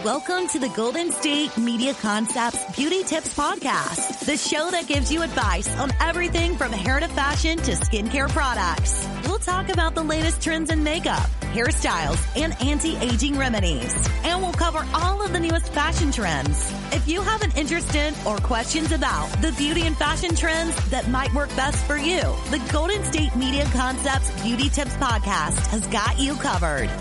Welcome to the Golden State Media Concepts Beauty Tips Podcast, the show that gives you advice on everything from hair to fashion to skincare products. We'll talk about the latest trends in makeup, hairstyles, and anti-aging remedies. And we'll cover all of the newest fashion trends. If you have an interest in or questions about the beauty and fashion trends that might work best for you, the Golden State Media Concepts Beauty Tips Podcast has got you covered.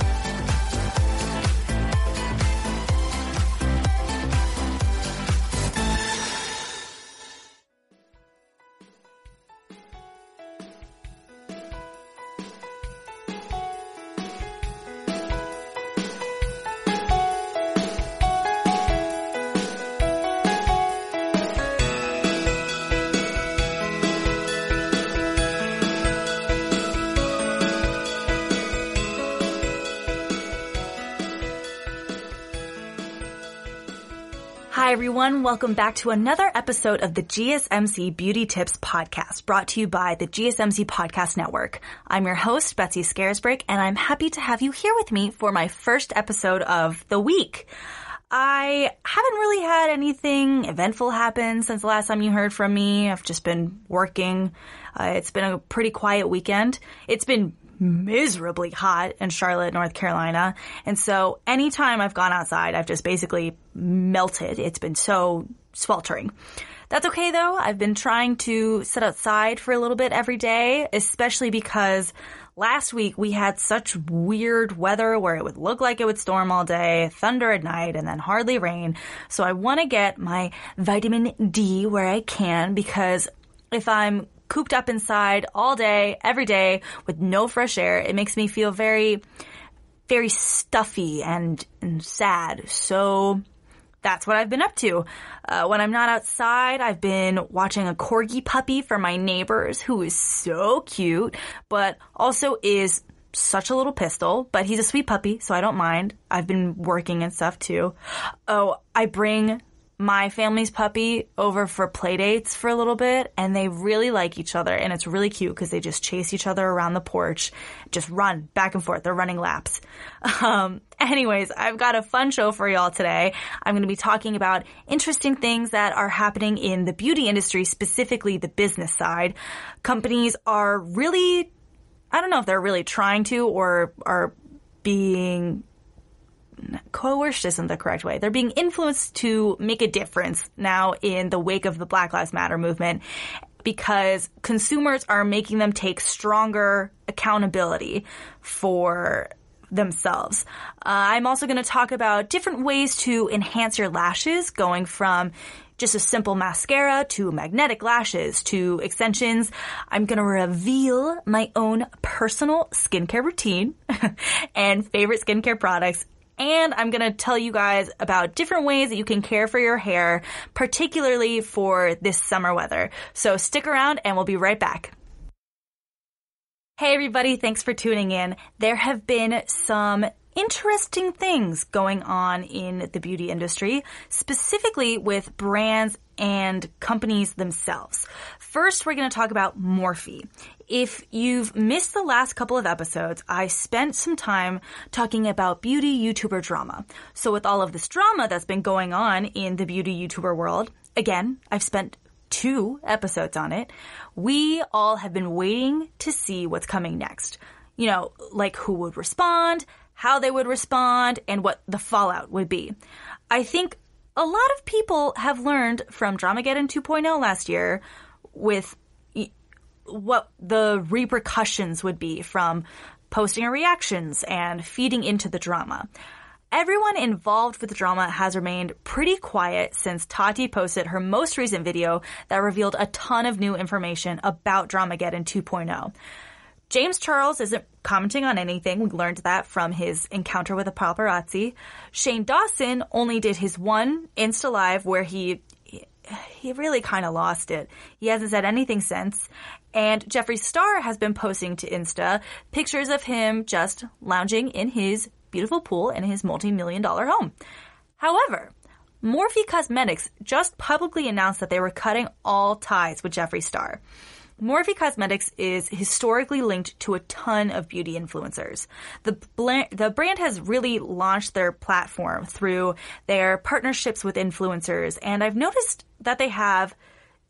Hi everyone, welcome back to another episode of the GSMC Beauty Tips Podcast, brought to you by the GSMC Podcast Network. I'm your host, Betsy Scaresbrick, and I'm happy to have you here with me for my first episode of the week. I haven't really had anything eventful happen since the last time you heard from me. I've just been working. It's been a pretty quiet weekend. It's been miserably hot in Charlotte, North Carolina. And so anytime I've gone outside, I've just basically melted. It's been so sweltering. That's okay though. I've been trying to sit outside for a little bit every day, especially because last week we had such weird weather where it would look like it would storm all day, thunder at night, and then hardly rain. So I want to get my vitamin D where I can, because if I'm cooped up inside all day, every day, with no fresh air, it makes me feel very, very stuffy and sad. So that's what I've been up to. When I'm not outside, I've been watching a corgi puppy for my neighbors, who is so cute, but also is such a little pistol, but he's a sweet puppy, so I don't mind. I've been working and stuff too. Oh, I bring my family's puppy over for play dates for a little bit, and they really like each other, and it's really cute because they just chase each other around the porch, just run back and forth. They're running laps. Anyways, I've got a fun show for y'all today. I'm going to be talking about interesting things that are happening in the beauty industry, specifically the business side. Companies are really, I don't know if they're really trying to or are being coerced isn't the correct way. They're being influenced to make a difference now in the wake of the Black Lives Matter movement, because consumers are making them take stronger accountability for themselves. I'm also going to talk about different ways to enhance your lashes, going from just a simple mascara to magnetic lashes to extensions. I'm going to reveal my own personal skincare routine and favorite skincare products. And I'm going to tell you guys about different ways that you can care for your hair, particularly for this summer weather. So stick around and we'll be right back. Hey everybody, thanks for tuning in. There have been some interesting things going on in the beauty industry, specifically with brands and companies themselves. First, we're going to talk about Morphe. If you've missed the last couple of episodes, I spent some time talking about beauty YouTuber drama. So with all of this drama that's been going on in the beauty YouTuber world, again, I've spent 2 episodes on it. We all have been waiting to see what's coming next. You know, like who would respond, how they would respond, and what the fallout would be. I think a lot of people have learned from Dramageddon 2.0 last year with what the repercussions would be from posting our reactions and feeding into the drama. Everyone involved with the drama has remained pretty quiet since Tati posted her most recent video that revealed a ton of new information about Dramageddon 2.0. James Charles isn't commenting on anything. We learned that from his encounter with a paparazzi. Shane Dawson only did his one Insta Live where he really kind of lost it. He hasn't said anything since. And Jeffree Star has been posting to Insta pictures of him just lounging in his beautiful pool in his multi-million-dollar home. However, Morphe Cosmetics just publicly announced that they were cutting all ties with Jeffree Star. Morphe Cosmetics is historically linked to a ton of beauty influencers. The brand has really launched their platform through their partnerships with influencers, and I've noticed that they have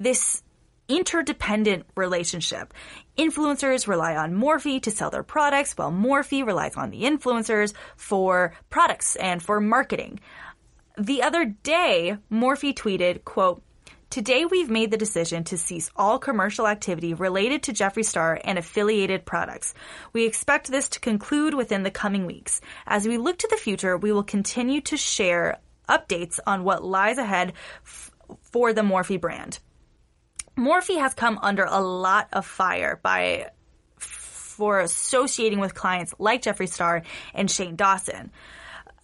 this interdependent relationship. Influencers rely on Morphe to sell their products, while Morphe relies on the influencers for products and for marketing. The other day, Morphe tweeted, quote, "Today we've made the decision to cease all commercial activity related to Jeffree Star and affiliated products. We expect this to conclude within the coming weeks. As we look to the future, we will continue to share updates on what lies ahead for the Morphe brand." Morphe has come under a lot of fire for associating with clients like Jeffree Star and Shane Dawson.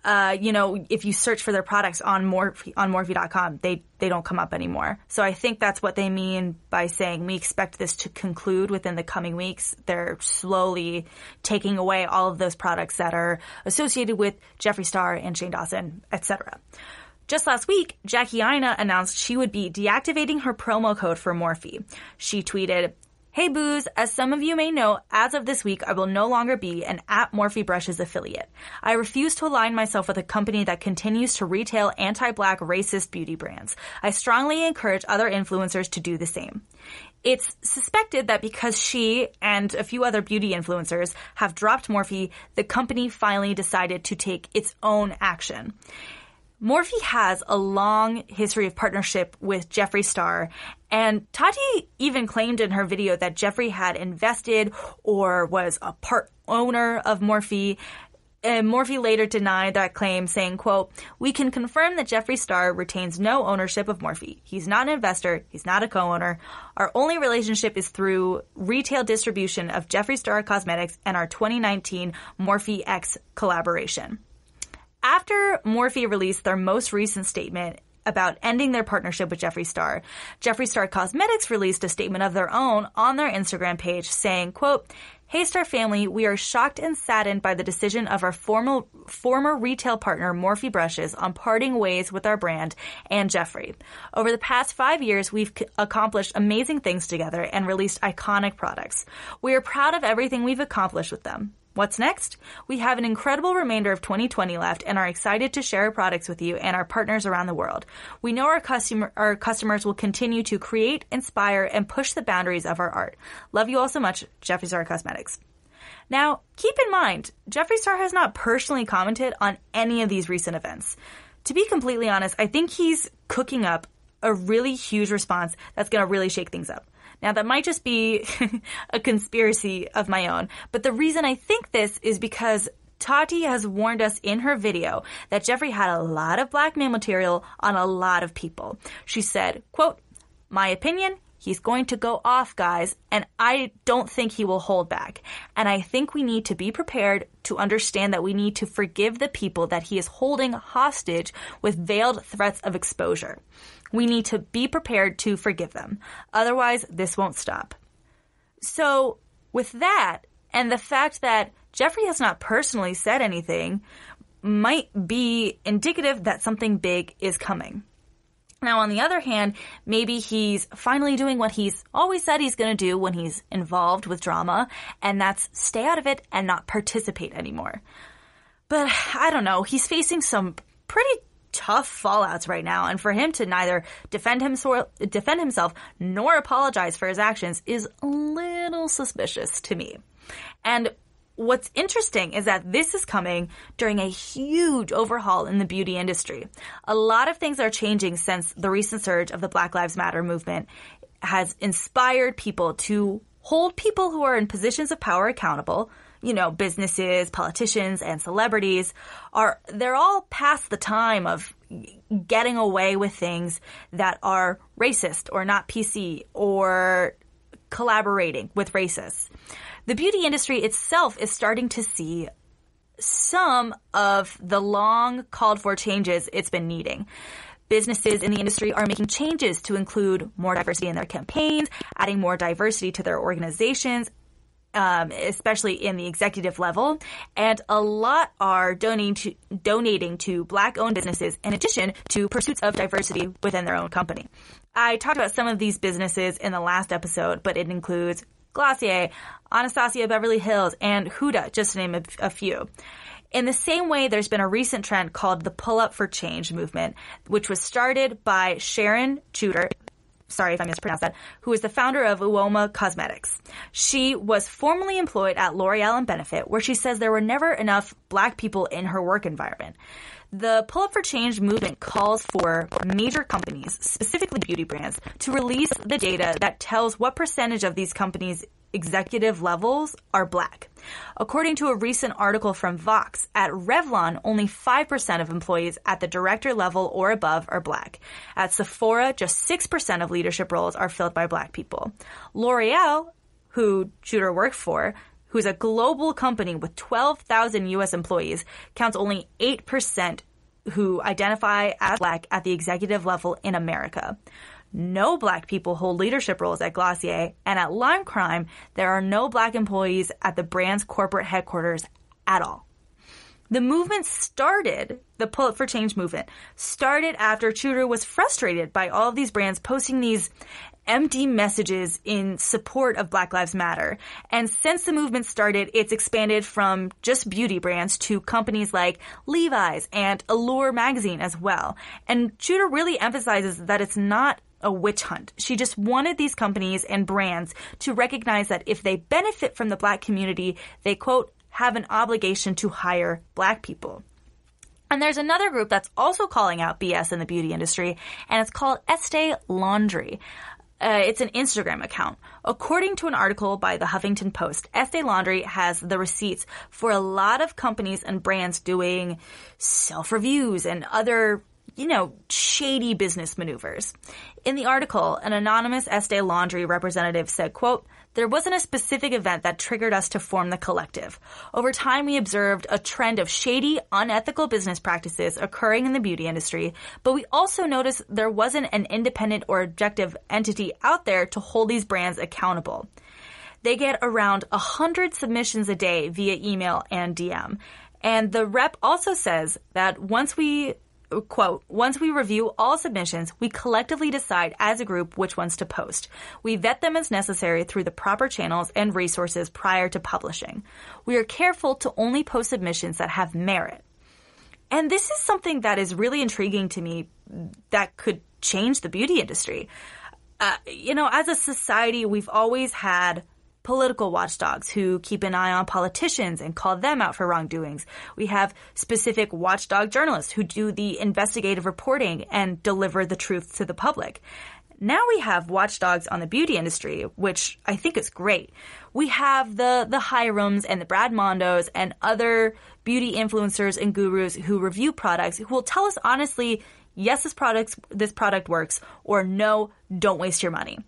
If you search for their products on Morphe.com, they don't come up anymore. So I think that's what they mean by saying we expect this to conclude within the coming weeks. They're slowly taking away all of those products that are associated with Jeffree Star and Shane Dawson, etc. Just last week, Jackie Aina announced she would be deactivating her promo code for Morphe. She tweeted, "Hey Booze, as some of you may know, as of this week, I will no longer be an @Morphe Brushes affiliate. I refuse to align myself with a company that continues to retail anti-Black racist beauty brands. I strongly encourage other influencers to do the same." It's suspected that because she and a few other beauty influencers have dropped Morphe, the company finally decided to take its own action. Morphe has a long history of partnership with Jeffree Star, and Tati even claimed in her video that Jeffree had invested or was a part owner of Morphe. And Morphe later denied that claim, saying, quote, "We can confirm that Jeffree Star retains no ownership of Morphe. He's not an investor. He's not a co-owner. Our only relationship is through retail distribution of Jeffree Star Cosmetics and our 2019 Morphe X collaboration." After Morphe released their most recent statement about ending their partnership with Jeffree Star Cosmetics released a statement of their own on their Instagram page saying, quote, "Hey Star family, we are shocked and saddened by the decision of our former retail partner Morphe Brushes on parting ways with our brand and Jeffree. Over the past 5 years, we've accomplished amazing things together and released iconic products. We are proud of everything we've accomplished with them. What's next? We have an incredible remainder of 2020 left and are excited to share our products with you and our partners around the world. We know our customers will continue to create, inspire, and push the boundaries of our art. Love you all so much, Jeffree Star Cosmetics." Now, keep in mind, Jeffree Star has not personally commented on any of these recent events. To be completely honest, I think he's cooking up a really huge response that's going to really shake things up. Now, that might just be a conspiracy of my own, but the reason I think this is because Tati has warned us in her video that Jeffree had a lot of blackmail material on a lot of people. She said, quote, "My opinion, he's going to go off, guys, and I don't think he will hold back. And I think we need to be prepared to understand that we need to forgive the people that he is holding hostage with veiled threats of exposure. We need to be prepared to forgive them. Otherwise, this won't stop." So with that, and the fact that Jeffree has not personally said anything, might be indicative that something big is coming. Now, on the other hand, maybe he's finally doing what he's always said he's going to do when he's involved with drama, and that's stay out of it and not participate anymore. But I don't know. He's facing some pretty tough fallouts right now, and for him to neither defend himself nor apologize for his actions is a little suspicious to me. And what's interesting is that this is coming during a huge overhaul in the beauty industry. A lot of things are changing since the recent surge of the Black Lives Matter movement has inspired people to hold people who are in positions of power accountable. You know, businesses, politicians, and celebrities they're all past the time of getting away with things that are racist or not PC or collaborating with racists. The beauty industry itself is starting to see some of the long called for changes it's been needing. Businesses in the industry are making changes to include more diversity in their campaigns, adding more diversity to their organizations, especially in the executive level, and a lot are donating to Black-owned businesses in addition to pursuits of diversity within their own company. I talked about some of these businesses in the last episode, but it includes Glossier, Anastasia Beverly Hills, and Huda, just to name a few. In the same way, there's been a recent trend called the Pull Up for Change movement, which was started by Sharon Tudor, sorry if I mispronounced that, who is the founder of Uoma Cosmetics. She was formerly employed at L'Oreal and Benefit, where she says there were never enough Black people in her work environment. The Pull Up for Change movement calls for major companies, specifically beauty brands, to release the data that tells what percentage of these companies' executive levels are Black. According to a recent article from Vox, at Revlon, only 5% of employees at the director level or above are Black. At Sephora, just 6% of leadership roles are filled by Black people. L'Oreal, who Tudor worked for, who's a global company with 12,000 U.S. employees, counts only 8% who identify as Black at the executive level in America. No Black people hold leadership roles at Glossier, and at Lime Crime, there are no Black employees at the brand's corporate headquarters at all. The movement started, the Pull Up for Change movement, started after Tudor was frustrated by all of these brands posting these empty messages in support of Black Lives Matter. And since the movement started, it's expanded from just beauty brands to companies like Levi's and Allure magazine as well. And Tudor really emphasizes that it's not a witch hunt. She just wanted these companies and brands to recognize that if they benefit from the Black community, they, quote, have an obligation to hire Black people. And there's another group that's also calling out BS in the beauty industry, and it's called Estee Lauder. It's an Instagram account. According to an article by the Huffington Post, Estee Lauder has the receipts for a lot of companies and brands doing self-reviews and other, shady business maneuvers. In the article, an anonymous Estee Lauder representative said, quote, "There wasn't a specific event that triggered us to form the collective. Over time, we observed a trend of shady, unethical business practices occurring in the beauty industry, but we also noticed there wasn't an independent or objective entity out there to hold these brands accountable. They get around 100 submissions a day via email and DM. And the rep also says that once we review all submissions, we collectively decide as a group which ones to post. We vet them as necessary through the proper channels and resources prior to publishing. We are careful to only post submissions that have merit." And this is something that is really intriguing to me that could change the beauty industry. As a society, we've always had political watchdogs who keep an eye on politicians and call them out for wrongdoings. We have specific watchdog journalists who do the investigative reporting and deliver the truth to the public. Now we have watchdogs on the beauty industry, which I think is great. We have the Hirams and the Brad Mondos and other beauty influencers and gurus who review products who will tell us honestly, yes, this product works, or no, don't waste your money.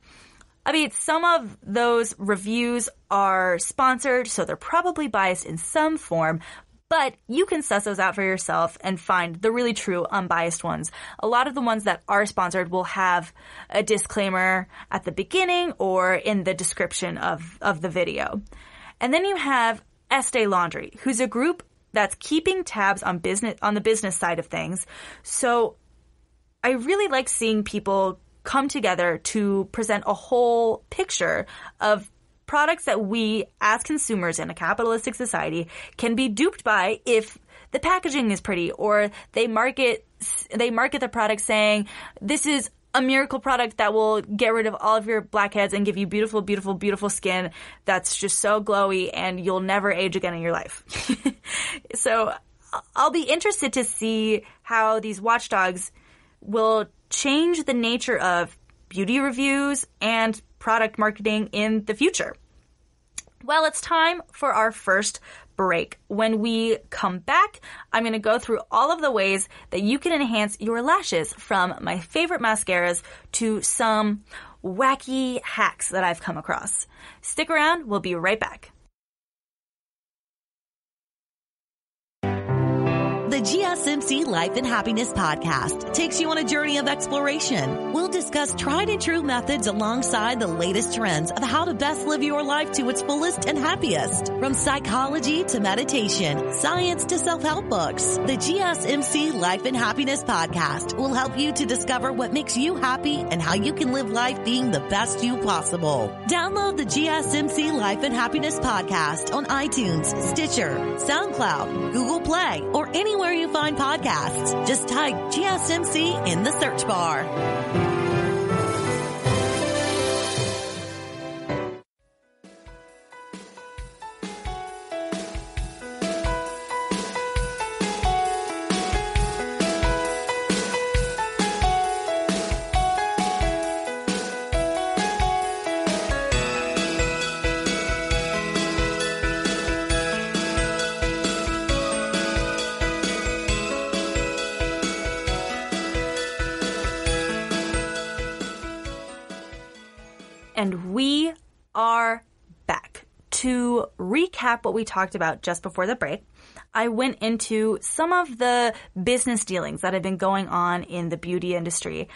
I mean, some of those reviews are sponsored, so they're probably biased in some form, but you can suss those out for yourself and find the really true, unbiased ones. A lot of the ones that are sponsored will have a disclaimer at the beginning or in the description of the video. And then you have Estee Lauder, who's a group that's keeping tabs on the business side of things. So I really like seeing people come together to present a whole picture of products that we, as consumers in a capitalistic society, can be duped by if the packaging is pretty, or they market the product saying, this is a miracle product that will get rid of all of your blackheads and give you beautiful, beautiful, beautiful skin that's just so glowy and you'll never age again in your life. So I'll be interested to see how these watchdogs will change the nature of beauty reviews and product marketing in the future. Well, it's time for our first break. When we come back, I'm going to go through all of the ways that you can enhance your lashes, from my favorite mascaras to some wacky hacks that I've come across. Stick around. We'll be right back. The GSMC Life and Happiness podcast takes you on a journey of exploration. We'll discuss tried and true methods alongside the latest trends of how to best live your life to its fullest and happiest. From psychology to meditation, science to self-help books, the GSMC Life and Happiness podcast will help you to discover what makes you happy and how you can live life being the best you possible. Download the GSMC Life and Happiness podcast on iTunes, Stitcher, SoundCloud, Google Play, or anywhere you find podcasts. Just type GSMC in the search bar. And we are back. To recap what we talked about just before the break, I went into some of the business dealings that have been going on in the beauty industry.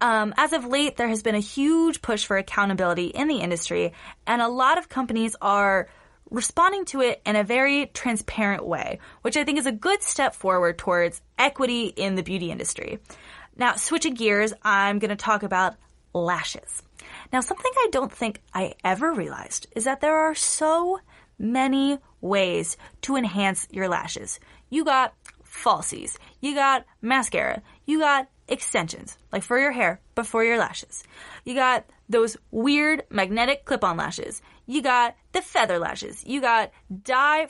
As of late, there has been a huge push for accountability in the industry, and a lot of companies are responding to it in a very transparent way, which I think is a good step forward towards equity in the beauty industry. Now, switching gears, I'm going to talk about lashes. Now, something I don't think I ever realized is that there are so many ways to enhance your lashes. You got falsies, you got mascara, you got extensions, like for your hair, but for your lashes. You got those weird magnetic clip-on lashes. You got the feather lashes. You got dye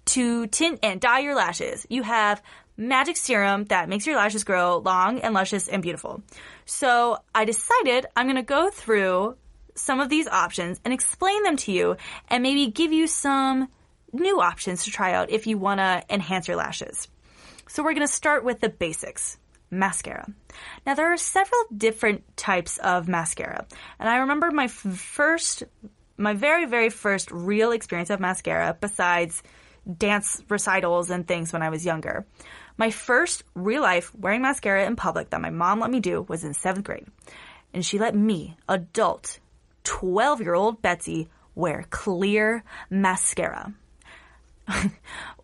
to tint and dye your lashes. You have magic serum that makes your lashes grow long and luscious and beautiful. So I decided I'm going to go through some of these options and explain them to you and maybe give you some new options to try out if you want to enhance your lashes. So we're going to start with the basics. Mascara. Now there are several different types of mascara. And I remember my very, very first real experience of mascara besides dance recitals and things when I was younger. My first real life wearing mascara in public that my mom let me do was in 7th grade. And she let me, adult, 12-year-old Betsy, wear clear mascara.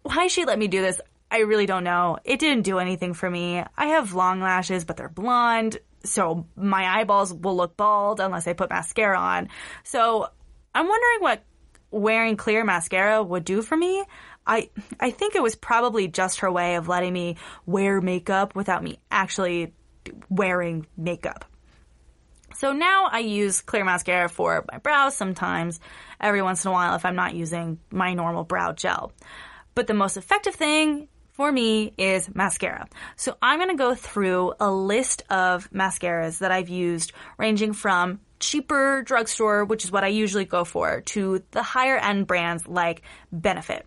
Why she let me do this, I really don't know. It didn't do anything for me. I have long lashes, but they're blonde, so my eyeballs will look bald unless I put mascara on. So I'm wondering what wearing clear mascara would do for me. I think it was probably just her way of letting me wear makeup without me actually wearing makeup. So now I use clear mascara for my brows sometimes, every once in a while if I'm not using my normal brow gel. But the most effective thing for me is mascara. So I'm going to go through a list of mascaras that I've used ranging from cheaper drugstore, which is what I usually go for, to the higher end brands like Benefit.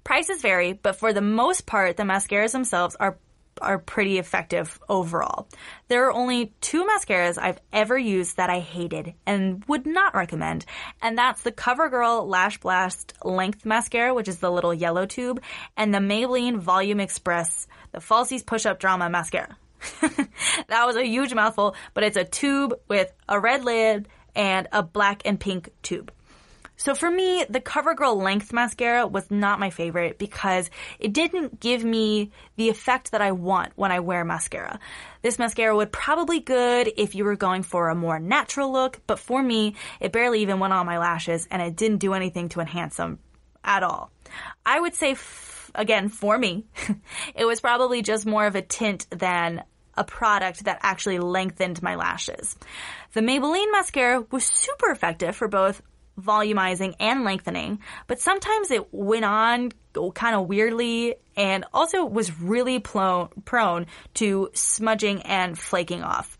Prices vary, but for the most part, the mascaras themselves are pretty effective overall. There are only 2 mascaras I've ever used that I hated and would not recommend, and that's the CoverGirl Lash Blast Length Mascara, which is the little yellow tube, and the Maybelline Volume Express, the Falsies Push-Up Drama Mascara. That was a huge mouthful, but it's a tube with a red lid and a black and pink tube. So for me, the CoverGirl Length Mascara was not my favorite because it didn't give me the effect that I want when I wear mascara. This mascara would probably be good if you were going for a more natural look, but for me, it barely even went on my lashes and it didn't do anything to enhance them at all. I would say, again, for me, it was probably just more of a tint than a product that actually lengthened my lashes. The Maybelline mascara was super effective for both volumizing and lengthening, but sometimes it went on kind of weirdly and also was really prone to smudging and flaking off.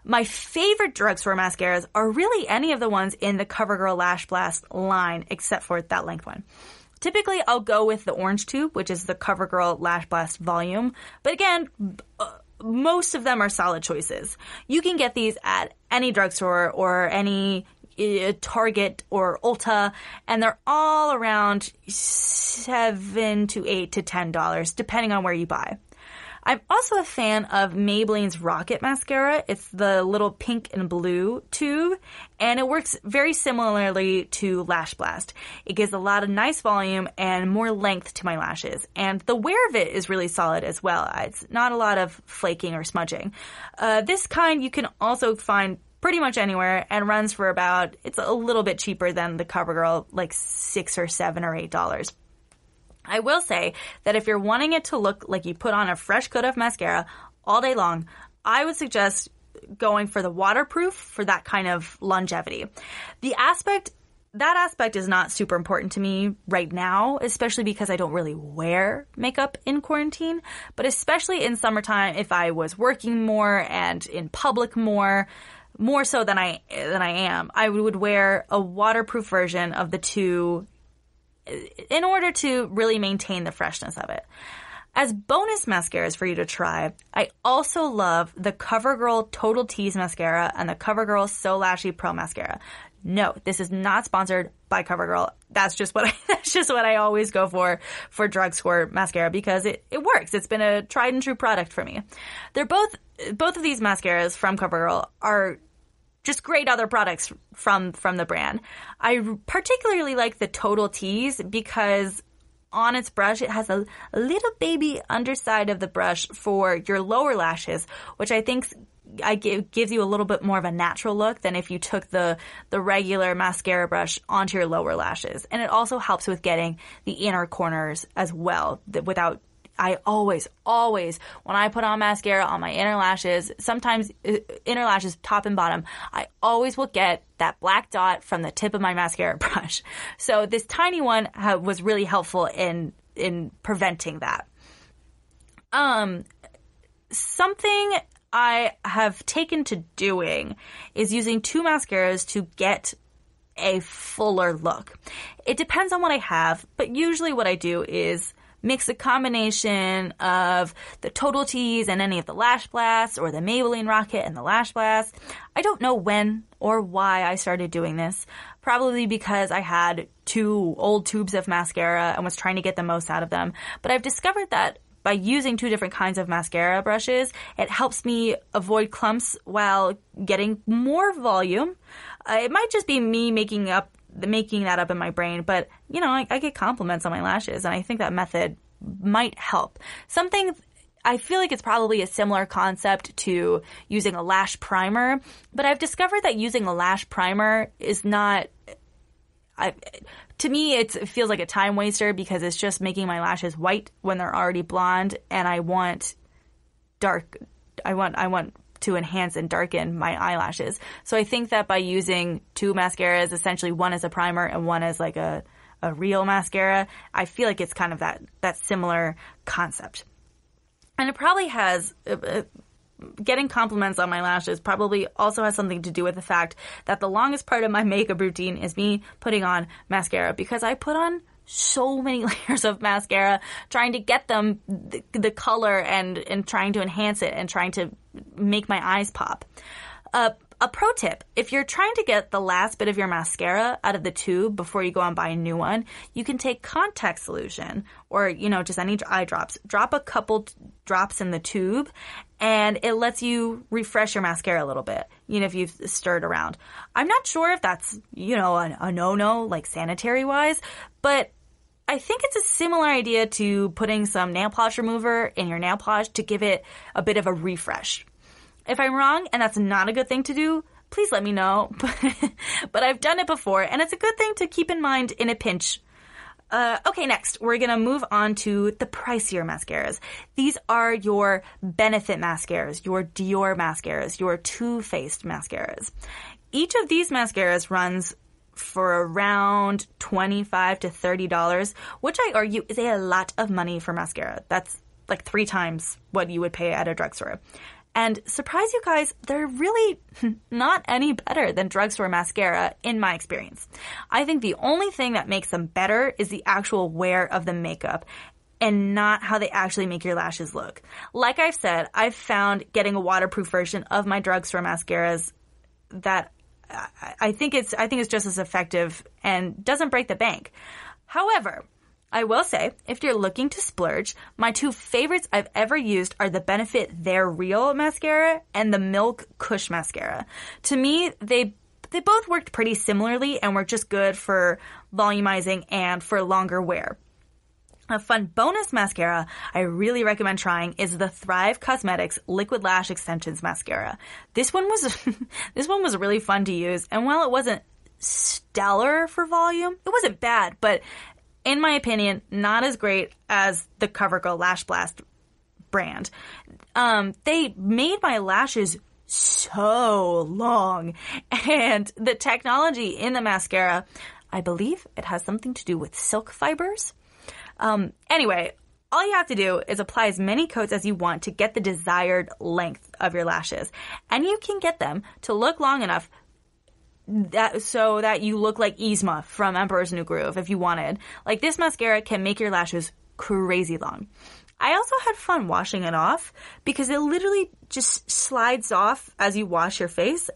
My favorite drugstore mascaras are really any of the ones in the CoverGirl Lash Blast line except for that length one. Typically, I'll go with the orange tube, which is the CoverGirl Lash Blast Volume, but again, most of them are solid choices. You can get these at any drugstore or any Target or Ulta, and they're all around $7 to $8 to $10, depending on where you buy. I'm also a fan of Maybelline's Rocket Mascara. It's the little pink and blue tube, and it works very similarly to Lash Blast. It gives a lot of nice volume and more length to my lashes, and the wear of it is really solid as well. It's not a lot of flaking or smudging. This kind you can also find pretty much anywhere and runs for about, it's a little bit cheaper than the CoverGirl, like $6 or $7 or $8. I will say that if you're wanting it to look like you put on a fresh coat of mascara all day long, I would suggest going for the waterproof for that kind of longevity. That aspect is not super important to me right now, especially because I don't really wear makeup in quarantine, but especially in summertime, if I was working more and in public more so than I am, I would wear a waterproof version of the two in order to really maintain the freshness of it. As bonus mascaras for you to try, I also love the CoverGirl Total Tease Mascara and the CoverGirl So Lashy Pro Mascara. No, this is not sponsored by CoverGirl. That's just what I always go for drugstore mascara because it works. It's been a tried and true product for me. They're both of these mascaras from CoverGirl are just great other products from the brand. I particularly like the Total Tease because on its brush, it has a little baby underside of the brush for your lower lashes, which I think gives you a little bit more of a natural look than if you took the regular mascara brush onto your lower lashes. And it also helps with getting the inner corners as well without I always, when I put on mascara on my inner lashes, sometimes inner lashes top and bottom, I always will get that black dot from the tip of my mascara brush. So this tiny one was really helpful in preventing that. Something I have taken to doing is using two mascaras to get a fuller look. It depends on what I have, but usually what I do is mix a combination of the Total Tease and any of the Lash Blasts or the Maybelline Rocket and the Lash Blast. I don't know when or why I started doing this. Probably because I had 2 old tubes of mascara and was trying to get the most out of them. But I've discovered that by using 2 different kinds of mascara brushes, it helps me avoid clumps while getting more volume. It might just be me making that up in my brain, but I get compliments on my lashes, and I think that method might help. Something I feel like it's probably a similar concept to using a lash primer, but I've discovered that using a lash primer is not. To me, it feels like a time waster because it's just making my lashes white when they're already blonde, and I want dark. I want to enhance and darken my eyelashes. So I think that by using 2 mascaras, essentially one as a primer and one as like a real mascara, I feel like it's kind of that similar concept. And it probably has, getting compliments on my lashes probably also has something to do with the fact that the longest part of my makeup routine is me putting on mascara because I put on so many layers of mascara trying to get them the color and trying to enhance it and trying to make my eyes pop. A pro tip, if you're trying to get the last bit of your mascara out of the tube before you go and buy a new one, you can take contact solution or, just any eye drops. Drop a couple drops in the tube and it lets you refresh your mascara a little bit, if you've stirred around. I'm not sure if that's, a no-no, like sanitary-wise, but I think it's a similar idea to putting some nail polish remover in your nail polish to give it a bit of a refresh. If I'm wrong and that's not a good thing to do, please let me know. But I've done it before, and it's a good thing to keep in mind in a pinch. Okay, next, we're going to move on to the pricier mascaras. These are your Benefit mascaras, your Dior mascaras, your Too Faced mascaras. Each of these mascaras runs for around $25 to $30, which I argue is a lot of money for mascara. That's like 3 times what you would pay at a drugstore. And surprise you guys, they're really not any better than drugstore mascara in my experience. I think the only thing that makes them better is the actual wear of the makeup and not how they actually make your lashes look. Like I've said, I've found getting a waterproof version of my drugstore mascaras that I think it's just as effective and doesn't break the bank. However, I will say, if you're looking to splurge, my two favorites I've ever used are the Benefit They're Real mascara and the Milk Kush mascara. To me, they both worked pretty similarly and were just good for volumizing and for longer wear. A fun bonus mascara I really recommend trying is the Thrive Cosmetics Liquid Lash Extensions mascara. This one was really fun to use, and while it wasn't stellar for volume, it wasn't bad, but in my opinion, not as great as the CoverGirl Lash Blast brand. They made my lashes so long, and the technology in the mascara, I believe it has something to do with silk fibers. Anyway, all you have to do is apply as many coats as you want to get the desired length of your lashes. And you can get them to look long enough so that you look like Yzma from Emperor's New Groove if you wanted. Like, this mascara can make your lashes crazy long. I also had fun washing it off because it literally just slides off as you wash your face.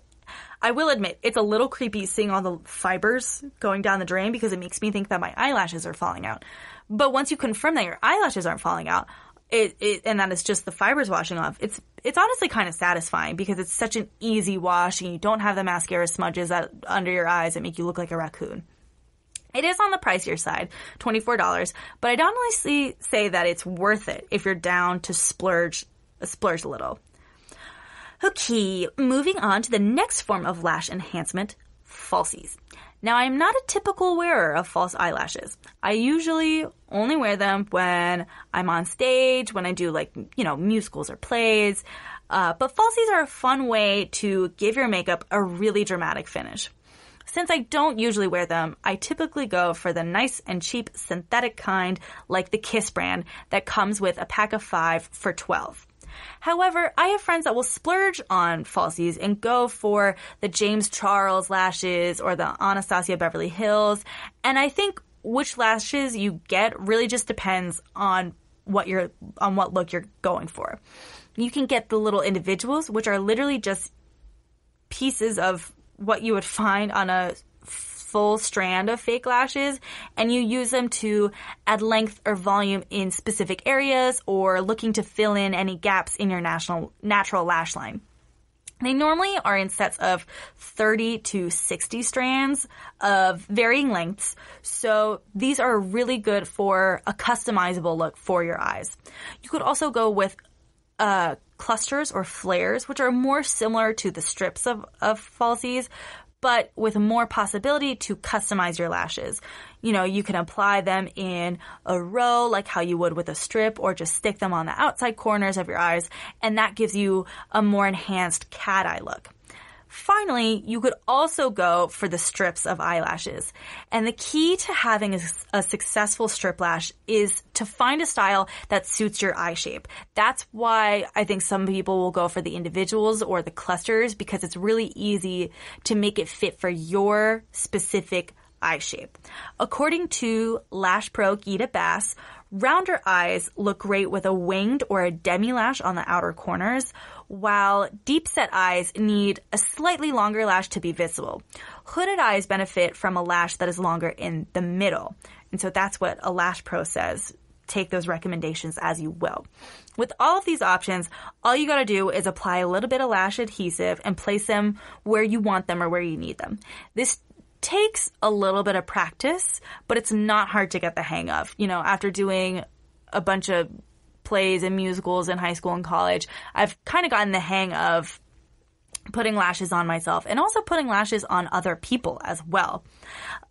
I will admit, it's a little creepy seeing all the fibers going down the drain because it makes me think that my eyelashes are falling out. But once you confirm that your eyelashes aren't falling out, and that it's just the fibers washing off, it's honestly kind of satisfying because it's such an easy wash and you don't have the mascara smudges under your eyes that make you look like a raccoon. It is on the pricier side, $24, but I'd honestly say that it's worth it if you're down to splurge a little. Okay, moving on to the next form of lash enhancement, falsies. Now, I'm not a typical wearer of false eyelashes. I usually only wear them when I'm on stage, when I do musicals or plays. But falsies are a fun way to give your makeup a really dramatic finish. Since I don't usually wear them, I typically go for the nice and cheap synthetic kind like the Kiss brand that comes with a pack of 5 for $12. However, I have friends that will splurge on falsies and go for the James Charles lashes or the Anastasia Beverly Hills. And I think which lashes you get really just depends on what look you're going for. You can get the little individuals, which are literally just pieces of what you would find on a full strand of fake lashes, and you use them to add length or volume in specific areas or looking to fill in any gaps in your natural lash line. They normally are in sets of 30 to 60 strands of varying lengths, so these are really good for a customizable look for your eyes. You could also go with clusters or flares, which are more similar to the strips of falsies, but with more possibility to customize your lashes. You know, you can apply them in a row like how you would with a strip, or just stick them on the outside corners of your eyes, and that gives you a more enhanced cat eye look. Finally, you could also go for the strips of eyelashes. And the key to having a successful strip lash is to find a style that suits your eye shape. That's why I think some people will go for the individuals or the clusters, because it's really easy to make it fit for your specific eye shape. According to Lash Pro Geeta Bass, rounder eyes look great with a winged or a demi-lash on the outer corners, while deep-set eyes need a slightly longer lash to be visible. Hooded eyes benefit from a lash that is longer in the middle. And so that's what a Lash Pro says. Take those recommendations as you will. With all of these options, all you gotta do is apply a little bit of lash adhesive and place them where you want them or where you need them. This takes a little bit of practice, but it's not hard to get the hang of. You know, after doing a bunch of plays and musicals in high school and college, I've kind of gotten the hang of putting lashes on myself and also putting lashes on other people as well.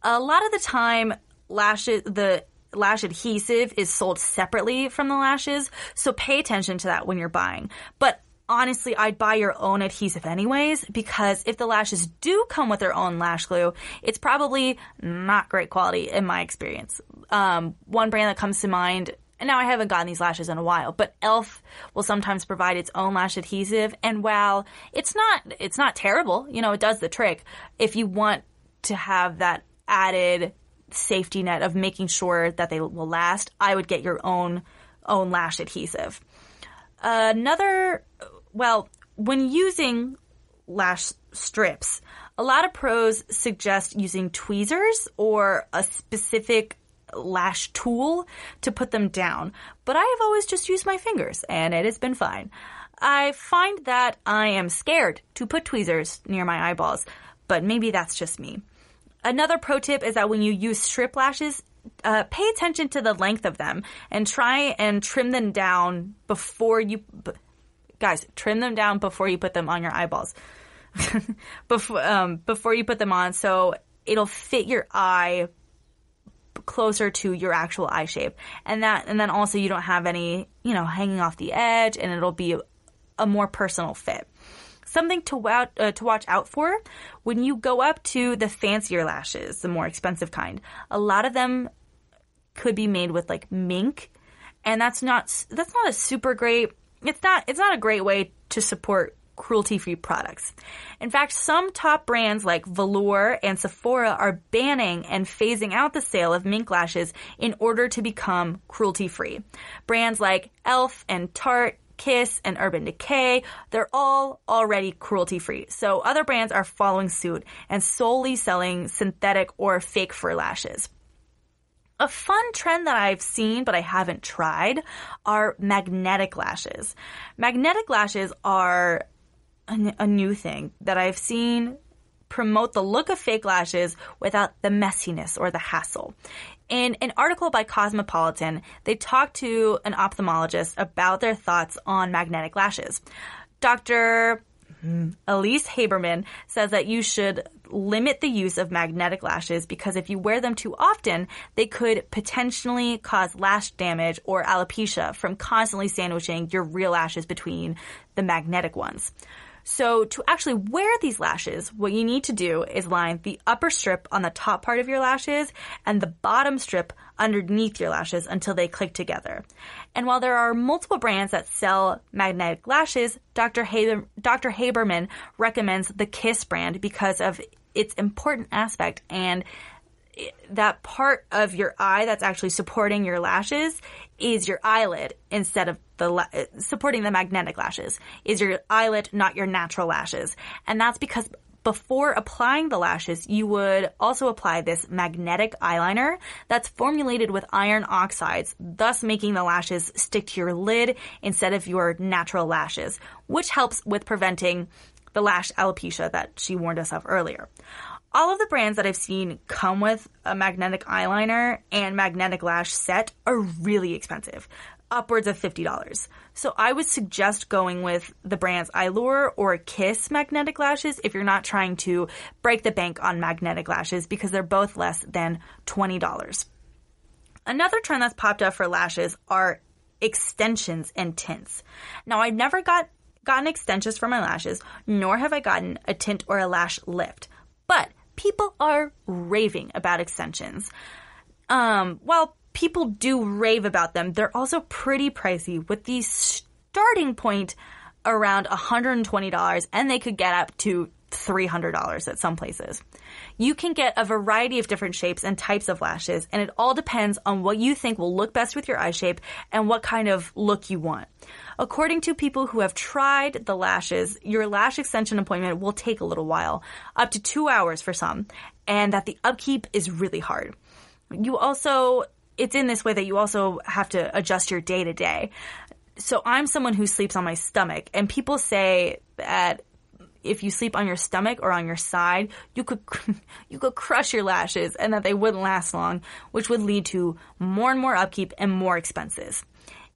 A lot of the time, the lash adhesive is sold separately from the lashes, so pay attention to that when you're buying. But honestly, I'd buy your own adhesive anyways, because if the lashes do come with their own lash glue, it's probably not great quality in my experience. One brand that comes to mind, and now I haven't gotten these lashes in a while, but e.l.f. will sometimes provide its own lash adhesive, and while it's not terrible, you know, it does the trick. If you want to have that added safety net of making sure that they will last, I would get your own lash adhesive. When using lash strips, A lot of pros suggest using tweezers or a specific lash tool to put them down, but I have always just used my fingers, and it has been fine. I find that I am scared to put tweezers near my eyeballs, but maybe that's just me. Another pro tip is that when you use strip lashes, pay attention to the length of them and try and trim them down before you... Guys, trim them down before you put them on your eyeballs. before you put them on, so it'll fit your eye closer to your actual eye shape. And then also you don't have any, hanging off the edge, and it'll be a more personal fit. Something to watch out for when you go up to the fancier lashes, the more expensive kind. A lot of them could be made with like mink, and that's not a super great. It's not a great way to support cruelty-free products. In fact, some top brands like Velour and Sephora are banning and phasing out the sale of mink lashes in order to become cruelty-free. Brands like e.l.f. and Tarte, Kiss, and Urban Decay, they're all already cruelty-free. So other brands are following suit and solely selling synthetic or fake fur lashes. A fun trend that I've seen but I haven't tried are magnetic lashes. Magnetic lashes are a new thing that I've seen promote the look of fake lashes without the messiness or the hassle. In an article by Cosmopolitan, they talked to an ophthalmologist about their thoughts on magnetic lashes. Dr. Elise Haberman says that you should limit the use of magnetic lashes because if you wear them too often, they could potentially cause lash damage or alopecia from constantly sandwiching your real lashes between the magnetic ones. So to actually wear these lashes, what you need to do is line the upper strip on the top part of your lashes and the bottom strip underneath your lashes until they click together. And while there are multiple brands that sell magnetic lashes, Dr. Haberman recommends the Kiss brand because of its important aspect, and that part of your eye that's actually supporting your lashes is your eyelid instead of supporting the magnetic lashes is your eyelid, not your natural lashes. And that's because before applying the lashes, you would also apply this magnetic eyeliner that's formulated with iron oxides, thus making the lashes stick to your lid instead of your natural lashes, which helps with preventing the lash alopecia that she warned us of earlier. All of the brands that I've seen come with a magnetic eyeliner and magnetic lash set are really expensive, upwards of $50. So I would suggest going with the brands Allure or Kiss magnetic lashes if you're not trying to break the bank on magnetic lashes because they're both less than $20. Another trend that's popped up for lashes are extensions and tints. Now, I've never gotten extensions for my lashes, nor have I gotten a tint or a lash lift. But people are raving about extensions. While people do rave about them, they're also pretty pricey, with the starting point around $120, and they could get up to $300 at some places. You can get a variety of different shapes and types of lashes, and it all depends on what you think will look best with your eye shape and what kind of look you want. According to people who have tried the lashes, your lash extension appointment will take a little while, up to 2 hours for some, and that the upkeep is really hard. It's in this way that you also have to adjust your day to day. So I'm someone who sleeps on my stomach, and people say that if you sleep on your stomach or on your side, you could crush your lashes and that they wouldn't last long, which would lead to more and more upkeep and more expenses.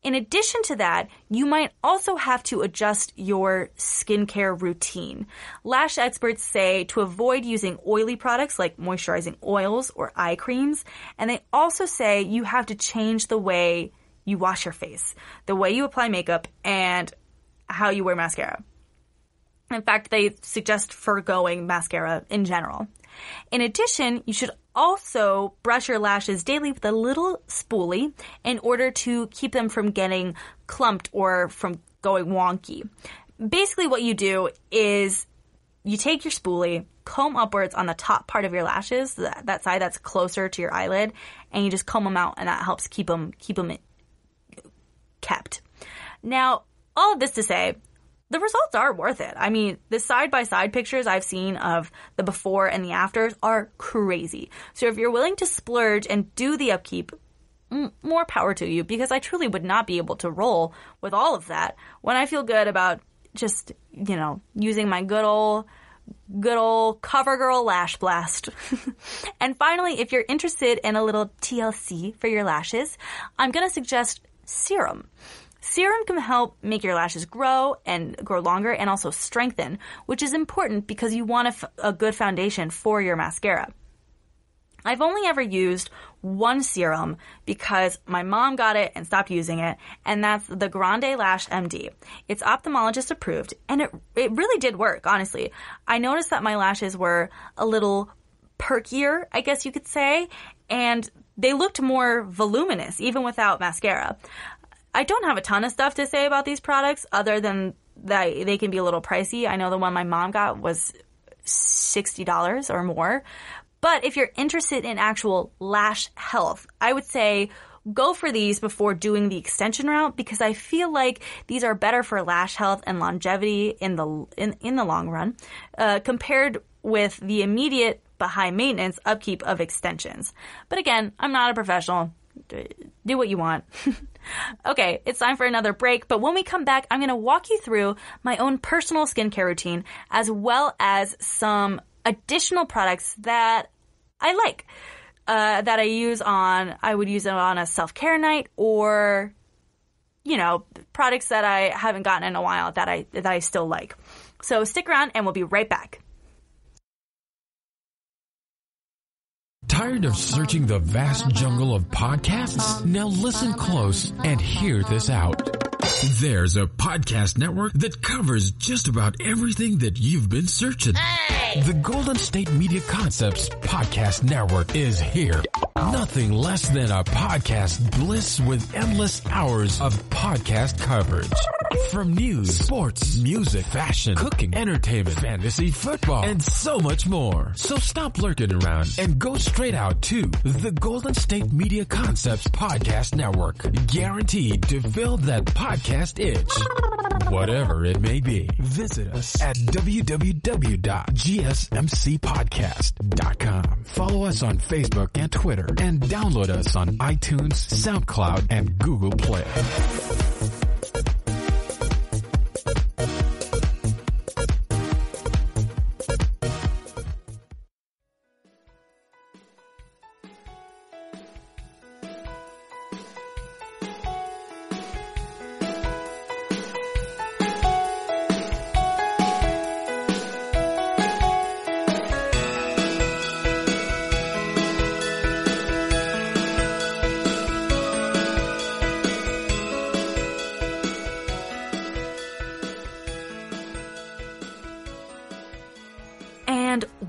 In addition to that, you might also have to adjust your skincare routine. Lash experts say to avoid using oily products like moisturizing oils or eye creams, and they also say you have to change the way you wash your face, the way you apply makeup, and how you wear mascara. In fact, they suggest forgoing mascara in general. In addition, you should also brush your lashes daily with a little spoolie in order to keep them from getting clumped or from going wonky. Basically, what you do is you take your spoolie, comb upwards on the top part of your lashes, that side that's closer to your eyelid, and you just comb them out, and that helps keep them kept. Now, all of this to say, the results are worth it. I mean, the side-by-side pictures I've seen of the before and the afters are crazy. So if you're willing to splurge and do the upkeep, more power to you, because I truly would not be able to roll with all of that when I feel good about just, using my good old CoverGirl Lash Blast. And finally, if you're interested in a little TLC for your lashes, I'm going to suggest serum. Serum can help make your lashes grow longer and also strengthen, which is important because you want a good foundation for your mascara. I've only ever used one serum because my mom got it and stopped using it, and that's the Grande Lash MD. It's ophthalmologist approved, and it really did work, honestly. I noticed that my lashes were a little perkier, I guess you could say, and they looked more voluminous, even without mascara. I don't have a ton of stuff to say about these products other than that they can be a little pricey. I know the one my mom got was $60 or more. But if you're interested in actual lash health, I would say go for these before doing the extension route, because I feel like these are better for lash health and longevity in the long run, compared with the immediate but high maintenance upkeep of extensions. But again, I'm not a professional. Do what you want. Okay, it's time for another break, but when we come back, I'm going to walk you through my own personal skincare routine, as well as some additional products that I like, that I would use it on a self-care night, or, products that I haven't gotten in a while that I still like. So stick around and we'll be right back. Tired of searching the vast jungle of podcasts? Now listen close and hear this out. There's a podcast network that covers just about everything that you've been searching. Hey! The Golden State Media Concepts Podcast Network is here. Nothing less than a podcast bliss with endless hours of podcast coverage. From news, sports, music, fashion, cooking, entertainment, fantasy, football, and so much more. So stop lurking around and go straight out to the Golden State Media Concepts Podcast Network. Guaranteed to fill that podcast itch. Whatever it may be. Visit us at www.gsmcpodcast.com. Follow us on Facebook and Twitter, and download us on iTunes, SoundCloud, and Google Play.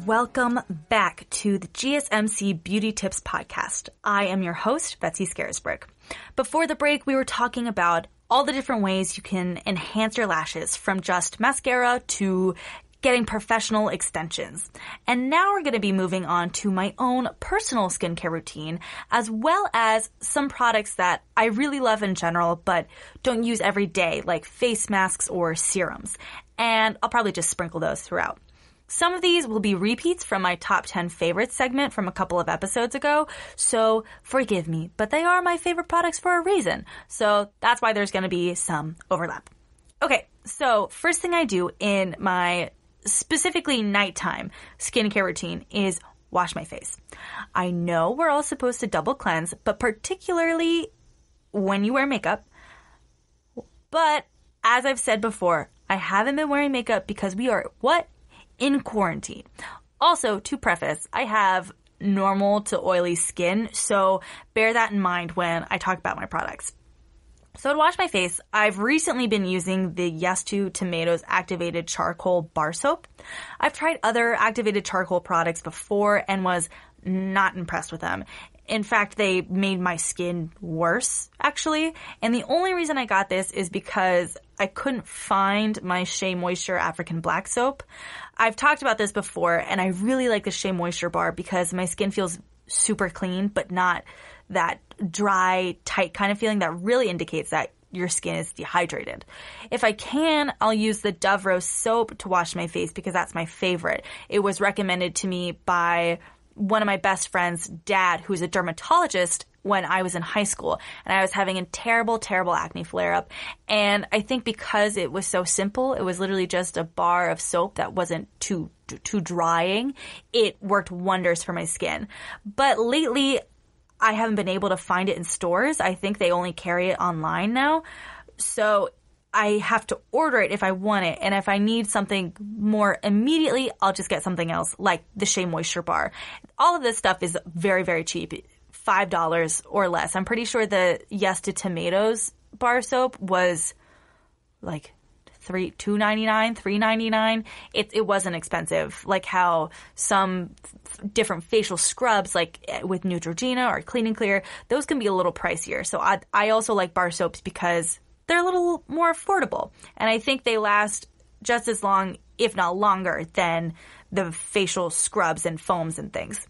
Welcome back to the GSMC Beauty Tips Podcast. I am your host, Betsy Scarisbrick. Before the break, we were talking about all the different ways you can enhance your lashes, from just mascara to getting professional extensions. And now we're going to be moving on to my own personal skincare routine, as well as some products that I really love in general, but don't use every day, like face masks or serums. And I'll probably just sprinkle those throughout. Some of these will be repeats from my top 10 favorites segment from a couple of episodes ago, so forgive me, but they are my favorite products for a reason. So that's why there's going to be some overlap. Okay, so first thing I do in my specifically nighttime skincare routine is wash my face. I know we're all supposed to double cleanse, but particularly when you wear makeup. But as I've said before, I haven't been wearing makeup because we are, in quarantine. Also, to preface, I have normal to oily skin, so bear that in mind when I talk about my products. So to wash my face, I've recently been using the Yes to Tomatoes Activated Charcoal Bar Soap. I've tried other activated charcoal products before and was not impressed with them. In fact, they made my skin worse, actually. And the only reason I got this is because I couldn't find my Shea Moisture African Black Soap. I've talked about this before, and I really like the Shea Moisture bar because my skin feels super clean, but not that dry, tight kind of feeling that really indicates that your skin is dehydrated. If I can, I'll use the Dove Rose soap to wash my face because that's my favorite. It was recommended to me by one of my best friend's dad, who's a dermatologist, when I was in high school, and I was having a terrible, terrible acne flare-up. And I think because it was so simple, it was literally just a bar of soap that wasn't too drying, it worked wonders for my skin. But lately, I haven't been able to find it in stores. I think they only carry it online now. So I have to order it if I want it. And if I need something more immediately, I'll just get something else, like the Shea Moisture Bar. All of this stuff is very, very cheap. $5 or less. I'm pretty sure the Yes to Tomatoes bar soap was like $2.99, $3.99. It wasn't expensive, like how some different facial scrubs, like with Neutrogena or Clean and Clear, those can be a little pricier. So I also like bar soaps because they're a little more affordable, and I think they last just as long, if not longer, than the facial scrubs and foams and things.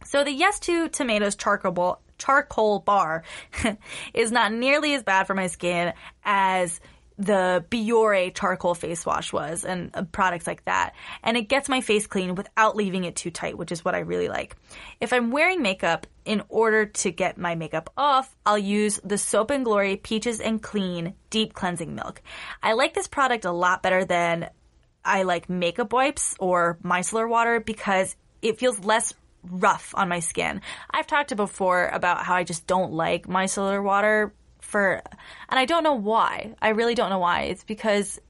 So the Yes to Tomatoes charcoal bar is not nearly as bad for my skin as the Biore charcoal face wash was, and products like that. And it gets my face clean without leaving it too tight, which is what I really like. If I'm wearing makeup, in order to get my makeup off, I'll use the Soap & Glory Peaches and Clean Deep Cleansing Milk. I like this product a lot better than I like makeup wipes or micellar water because it feels less rough on my skin. I've talked before about how I just don't like micellar water and I don't know why. I really don't know why. It's because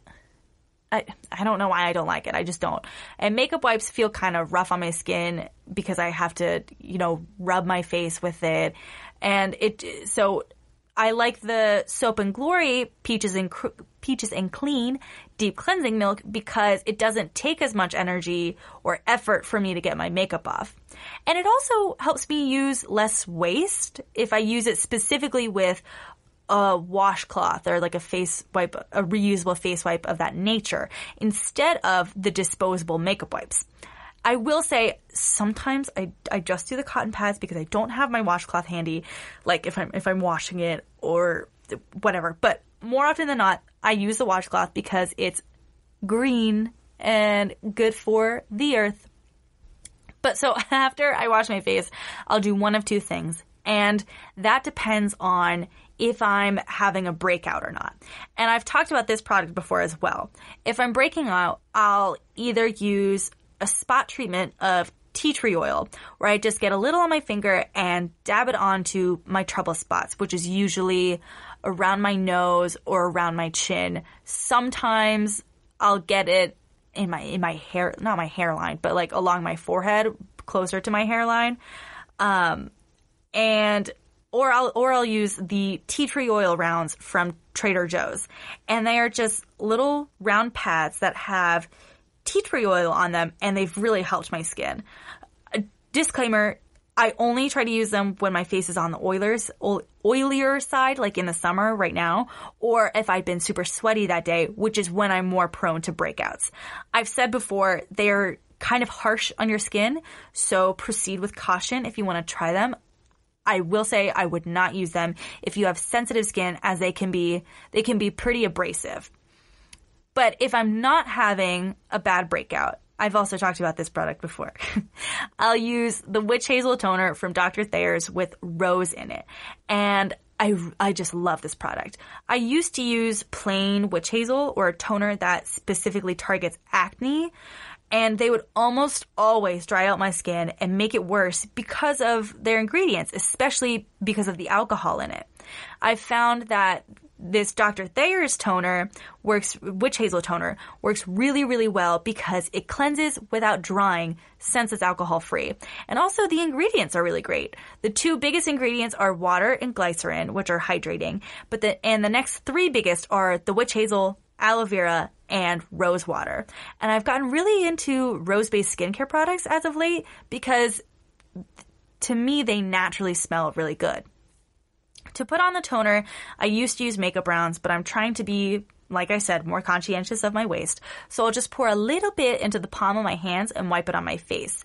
I don't know why I don't like it. I just don't. And makeup wipes feel kind of rough on my skin because I have to, rub my face with it. And so I like the Soap & Glory Peaches and Clean Deep Cleansing Milk because it doesn't take as much energy or effort for me to get my makeup off. And it also helps me use less waste if I use it specifically with a washcloth or like a face wipe, a reusable face wipe of that nature, instead of the disposable makeup wipes. I will say sometimes I just do the cotton pads because I don't have my washcloth handy, like if I'm washing it or whatever. But more often than not, I use the washcloth because it's green and good for the earth. But so after I wash my face, I'll do one of two things. And that depends on if I'm having a breakout or not. And I've talked about this product before as well. If I'm breaking out, I'll either use a spot treatment of tea tree oil, where I just get a little on my finger and dab it onto my trouble spots, which is usually around my nose or around my chin. Sometimes I'll get it in my hair, not my hairline, but like along my forehead, closer to my hairline. Or I'll use the tea tree oil rounds from Trader Joe's. And they are just little round pads that have tea tree oil on them, and they've really helped my skin. Disclaimer, I only try to use them when my face is on the oilier side, like in the summer right now, or if I've been super sweaty that day, which is when I'm more prone to breakouts. I've said before, they're kind of harsh on your skin, so proceed with caution if you want to try them. I will say I would not use them if you have sensitive skin, as they can be pretty abrasive. But if I'm not having a bad breakout, I've also talked about this product before. I'll use the Witch Hazel Toner from Dr. Thayer's with rose in it. And I just love this product. I used to use plain witch hazel or a toner that specifically targets acne, and they would almost always dry out my skin and make it worse because of their ingredients, especially because of the alcohol in it. I've found that this Dr. Thayer's toner witch hazel toner works really, really well because it cleanses without drying since it's alcohol free. And also the ingredients are really great. The two biggest ingredients are water and glycerin, which are hydrating. The next three biggest are the witch hazel, aloe vera, and rose water. And I've gotten really into rose-based skincare products as of late because to me, they naturally smell really good. To put on the toner, I used to use makeup rounds, but I'm trying to be, like I said, more conscientious of my waste. So I'll just pour a little bit into the palm of my hands and wipe it on my face.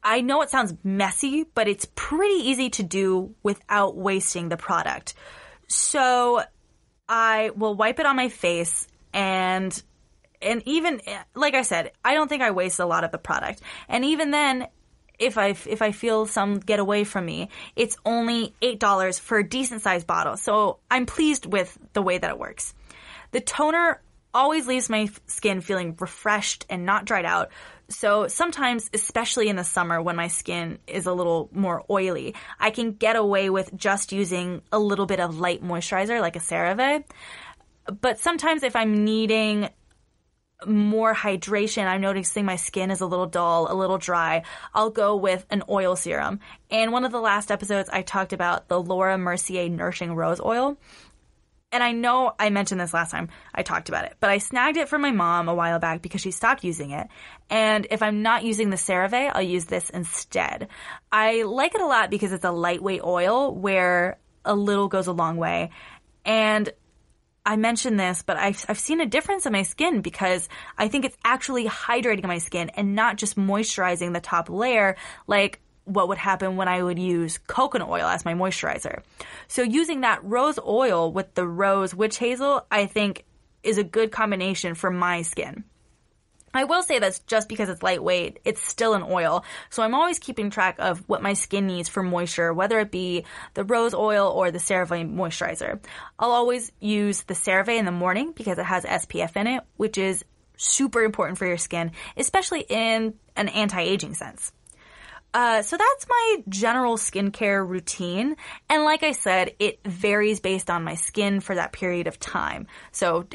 I know it sounds messy, but it's pretty easy to do without wasting the product. So I will wipe it on my face, and even, like I said, I don't think I waste a lot of the product. And even then, if I feel some get away from me, it's only $8 for a decent sized bottle. So I'm pleased with the way that it works. The toner always leaves my skin feeling refreshed and not dried out. So sometimes, especially in the summer when my skin is a little more oily, I can get away with just using a little bit of light moisturizer like a CeraVe. But sometimes if I'm needing more hydration, I'm noticing my skin is a little dull, a little dry, I'll go with an oil serum. And one of the last episodes, I talked about the Laura Mercier Nourishing Rose Oil. And I know I mentioned this last time I talked about it, but I snagged it from my mom a while back because she stopped using it. And if I'm not using the CeraVe, I'll use this instead. I like it a lot because it's a lightweight oil where a little goes a long way. And I mentioned this, but I've seen a difference in my skin because I think it's actually hydrating my skin and not just moisturizing the top layer like what would happen when I would use coconut oil as my moisturizer. So using that rose oil with the rose witch hazel, I think is a good combination for my skin. I will say that's just because it's lightweight, it's still an oil. So I'm always keeping track of what my skin needs for moisture, whether it be the rose oil or the CeraVe moisturizer. I'll always use the CeraVe in the morning because it has SPF in it, which is super important for your skin, especially in an anti-aging sense. So that's my general skincare routine. And like I said, it varies based on my skin for that period of time. So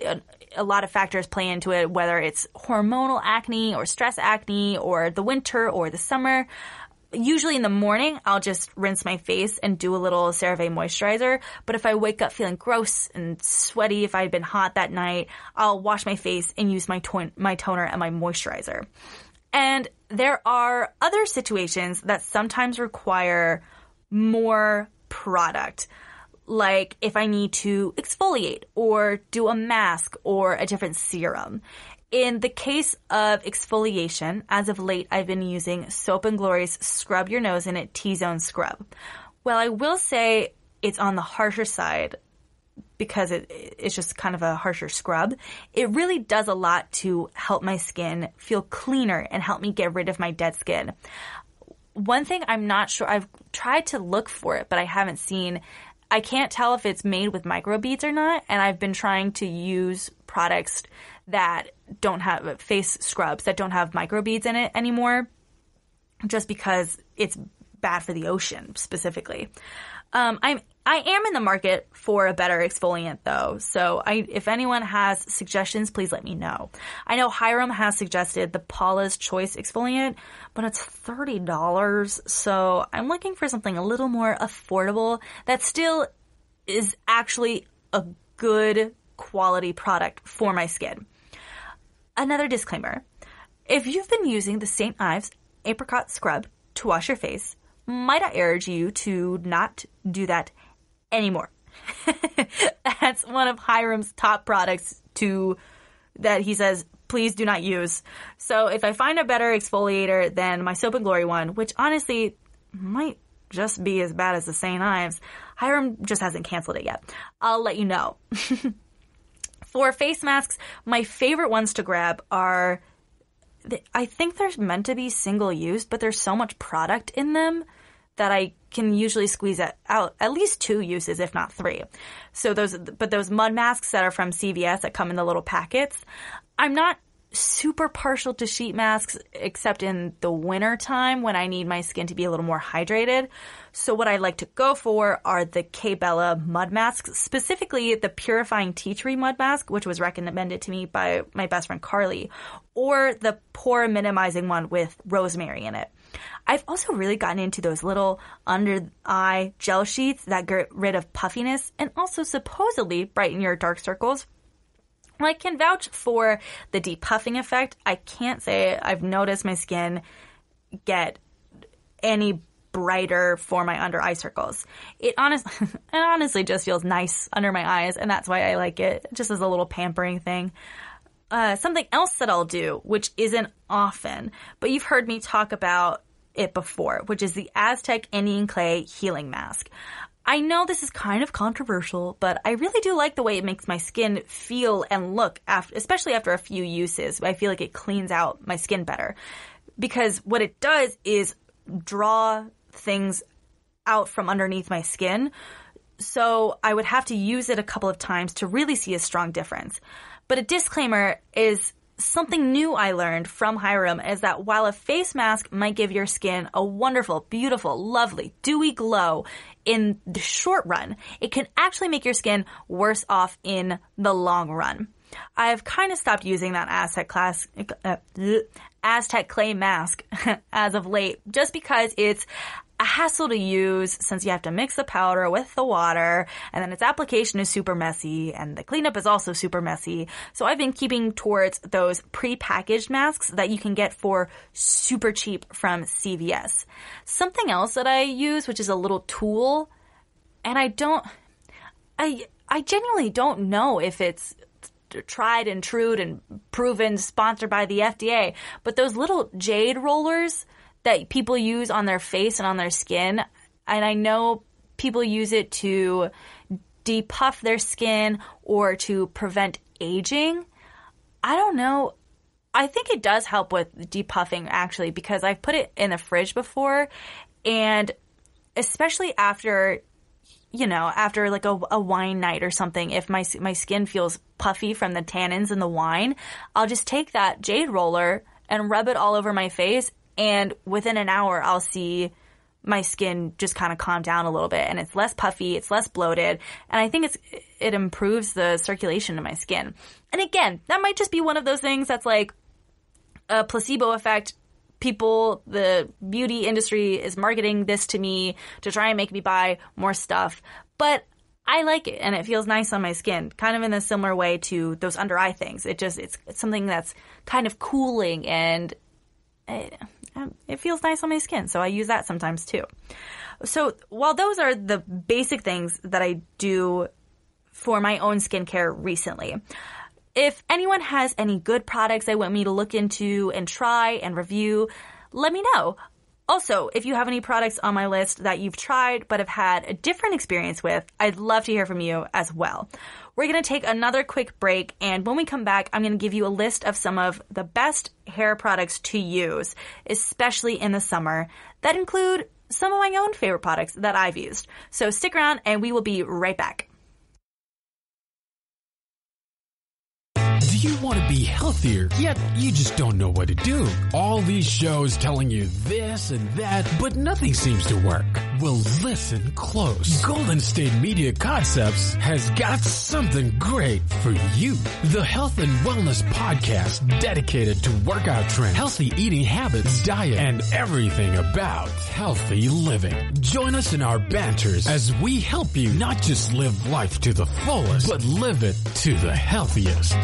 a lot of factors play into it, whether it's hormonal acne or stress acne or the winter or the summer. Usually in the morning, I'll just rinse my face and do a little CeraVe moisturizer. But if I wake up feeling gross and sweaty, if I've been hot that night, I'll wash my face and use my toner and my moisturizer. And there are other situations that sometimes require more product, like if I need to exfoliate or do a mask or a different serum. In the case of exfoliation, as of late, I've been using Soap & Glory's Scrub Your Nose in It T-Zone Scrub. Well, I will say it's on the harsher side because it's just kind of a harsher scrub. It really does a lot to help my skin feel cleaner and help me get rid of my dead skin. One thing I'm not sure, I've tried to look for it, but I haven't seen. I can't tell if it's made with microbeads or not, and I've been trying to use products that don't have face scrubs that don't have microbeads in it anymore, just because it's bad for the ocean specifically. I am in the market for a better exfoliant though, so if anyone has suggestions, please let me know. I know Hiram has suggested the Paula's Choice exfoliant, but it's $30, so I'm looking for something a little more affordable that still is actually a good quality product for my skin. Another disclaimer, if you've been using the St. Ives Apricot Scrub to wash your face, might I urge you to not do that anymore. That's one of Hiram's top products that he says, please do not use. So if I find a better exfoliator than my Soap & Glory one, which honestly might just be as bad as the St. Ives, Hiram just hasn't canceled it yet. I'll let you know. For face masks, my favorite ones to grab are, I think they're meant to be single use, but there's so much product in them that I can usually squeeze out at least 2 uses, if not 3. So those mud masks that are from CVS that come in the little packets, I'm not super partial to sheet masks except in the winter time when I need my skin to be a little more hydrated. So what I like to go for are the K-Bella mud masks, specifically the Purifying Tea Tree mud mask, which was recommended to me by my best friend Carly, or the pore minimizing one with rosemary in it. I've also really gotten into those little under-eye gel sheets that get rid of puffiness and also supposedly brighten your dark circles. I can vouch for the depuffing effect. I can't say I've noticed my skin get any brighter for my under eye circles. It honestly just feels nice under my eyes, and that's why I like it, just as a little pampering thing. Something else that I'll do, which isn't often, but you've heard me talk about it before, which is the Aztec Indian Clay Healing Mask. I know this is kind of controversial, but I really do like the way it makes my skin feel and look, especially after a few uses. I feel like it cleans out my skin better. Because what it does is draw things out from underneath my skin. So I would have to use it a couple of times to really see a strong difference. But a disclaimer is something new I learned from Hyram is that while a face mask might give your skin a wonderful, beautiful, lovely, dewy glow in the short run, it can actually make your skin worse off in the long run. I've kind of stopped using that Aztec clay mask as of late just because it's a hassle to use since you have to mix the powder with the water and then its application is super messy and the cleanup is also super messy. So I've been keeping towards those pre-packaged masks that you can get for super cheap from CVS. Something else that I use, which is a little tool, and I genuinely don't know if it's tried and true and proven, sponsored by the FDA, but those little jade rollers that people use on their face and on their skin, and I know people use it to depuff their skin or to prevent aging. I don't know. I think it does help with depuffing, actually, because I've put it in the fridge before, and especially after like a wine night or something, if my skin feels puffy from the tannins in the wine, I'll just take that jade roller and rub it all over my face, and within an hour, I'll see my skin just kind of calm down a little bit, and it's less puffy, it's less bloated, and I think it improves the circulation in my skin. And again, that might just be one of those things that's like a placebo effect. The beauty industry is marketing this to me to try and make me buy more stuff, but I like it and it feels nice on my skin, kind of in a similar way to those under eye things. It's something that's kind of cooling and it feels nice on my skin, so I use that sometimes too. So while those are the basic things that I do for my own skincare recently, if anyone has any good products they want me to look into and try and review, let me know. Also, if you have any products on my list that you've tried but have had a different experience with, I'd love to hear from you as well. We're going to take another quick break, and when we come back, I'm going to give you a list of some of the best hair products to use, especially in the summer, that include some of my own favorite products that I've used. So stick around, and we will be right back. Do you want to be healthier, yet you just don't know what to do? All these shows telling you this and that, but nothing seems to work. Well, listen close. Golden State Media Concepts has got something great for you. The Health and Wellness Podcast dedicated to workout trends, healthy eating habits, diet, and everything about healthy living. Join us in our banters as we help you not just live life to the fullest, but live it to the healthiest.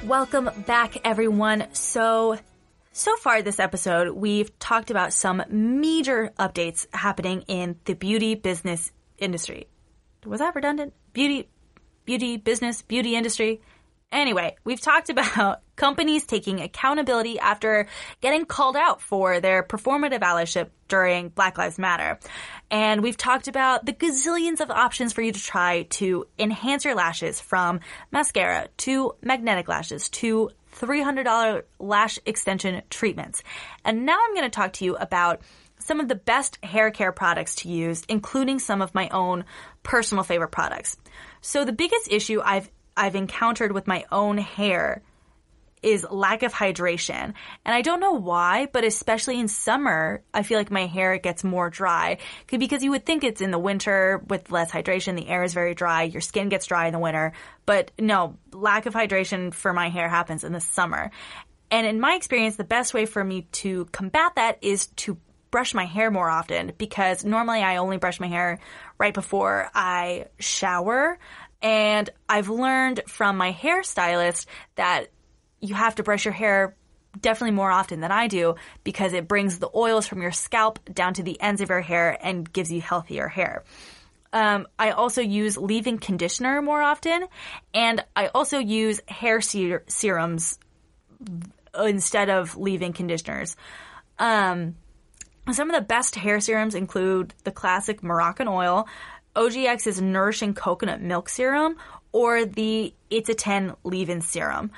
Welcome back, everyone. So far this episode, we've talked about some major updates happening in the beauty business industry. Was that redundant? Beauty business, beauty industry. Anyway, we've talked about companies taking accountability after getting called out for their performative allyship during Black Lives Matter. And we've talked about the gazillions of options for you to try to enhance your lashes, from mascara to magnetic lashes to $300 lash extension treatments. And now I'm going to talk to you about some of the best hair care products to use, including some of my own personal favorite products. So the biggest issue I've encountered with my own hair is lack of hydration. And I don't know why, but especially in summer, I feel like my hair gets more dry. Because you would think it's in the winter with less hydration, the air is very dry, your skin gets dry in the winter. But no, lack of hydration for my hair happens in the summer. And in my experience, the best way for me to combat that is to brush my hair more often, because normally I only brush my hair right before I shower. And I've learned from my hairstylist that you have to brush your hair definitely more often than I do, because it brings the oils from your scalp down to the ends of your hair and gives you healthier hair. I also use leave-in conditioner more often, and I also use hair serums instead of leave-in conditioners. Some of the best hair serums include the classic Moroccan oil, OGX's Nourishing Coconut Milk Serum, or the It's a 10 leave-in serum.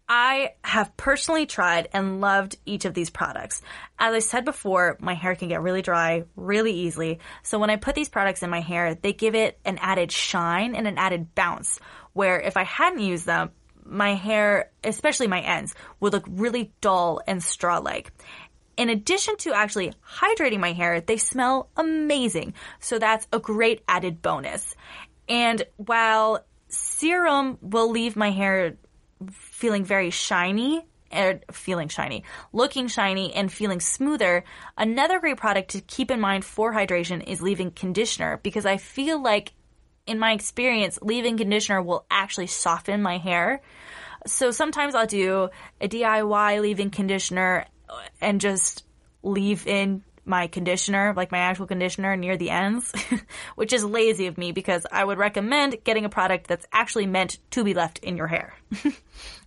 I have personally tried and loved each of these products. As I said before, my hair can get really dry really easily. So when I put these products in my hair, they give it an added shine and an added bounce, where if I hadn't used them, my hair, especially my ends, would look really dull and straw-like. In addition to actually hydrating my hair, they smell amazing. So that's a great added bonus. And while serum will leave my hair feeling very shiny, looking shiny and feeling smoother, another great product to keep in mind for hydration is leave-in conditioner, because I feel like, in my experience, leave-in conditioner will actually soften my hair. So sometimes I'll do a DIY leave-in conditioner and just leave in my conditioner, like my actual conditioner, near the ends, which is lazy of me, because I would recommend getting a product that's actually meant to be left in your hair.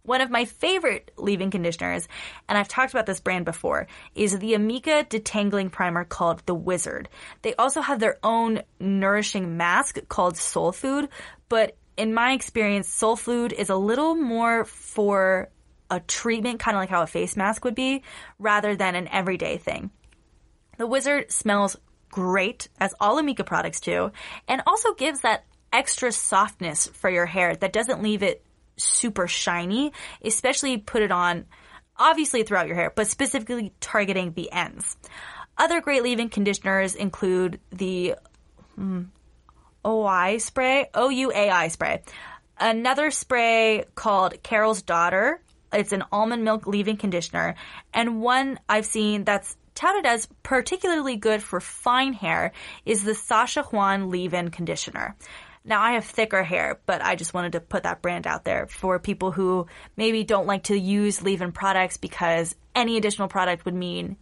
One of my favorite leave-in conditioners, and I've talked about this brand before, is the Amika Detangling Primer called The Wizard. They also have their own nourishing mask called Soul Food, but in my experience, Soul Food is a little more for a treatment, kind of like how a face mask would be, rather than an everyday thing. The Wizard smells great, as all Amika products do, and also gives that extra softness for your hair that doesn't leave it super shiny, especially put it on, obviously throughout your hair, but specifically targeting the ends. Other great leave-in conditioners include the OUAI spray, another spray called Carol's Daughter. It's an almond milk leave-in conditioner, and one I've seen that's touted as particularly good for fine hair is the Sasha Juan leave-in conditioner. Now, I have thicker hair, but I just wanted to put that brand out there for people who maybe don't like to use leave-in products because any additional product would mean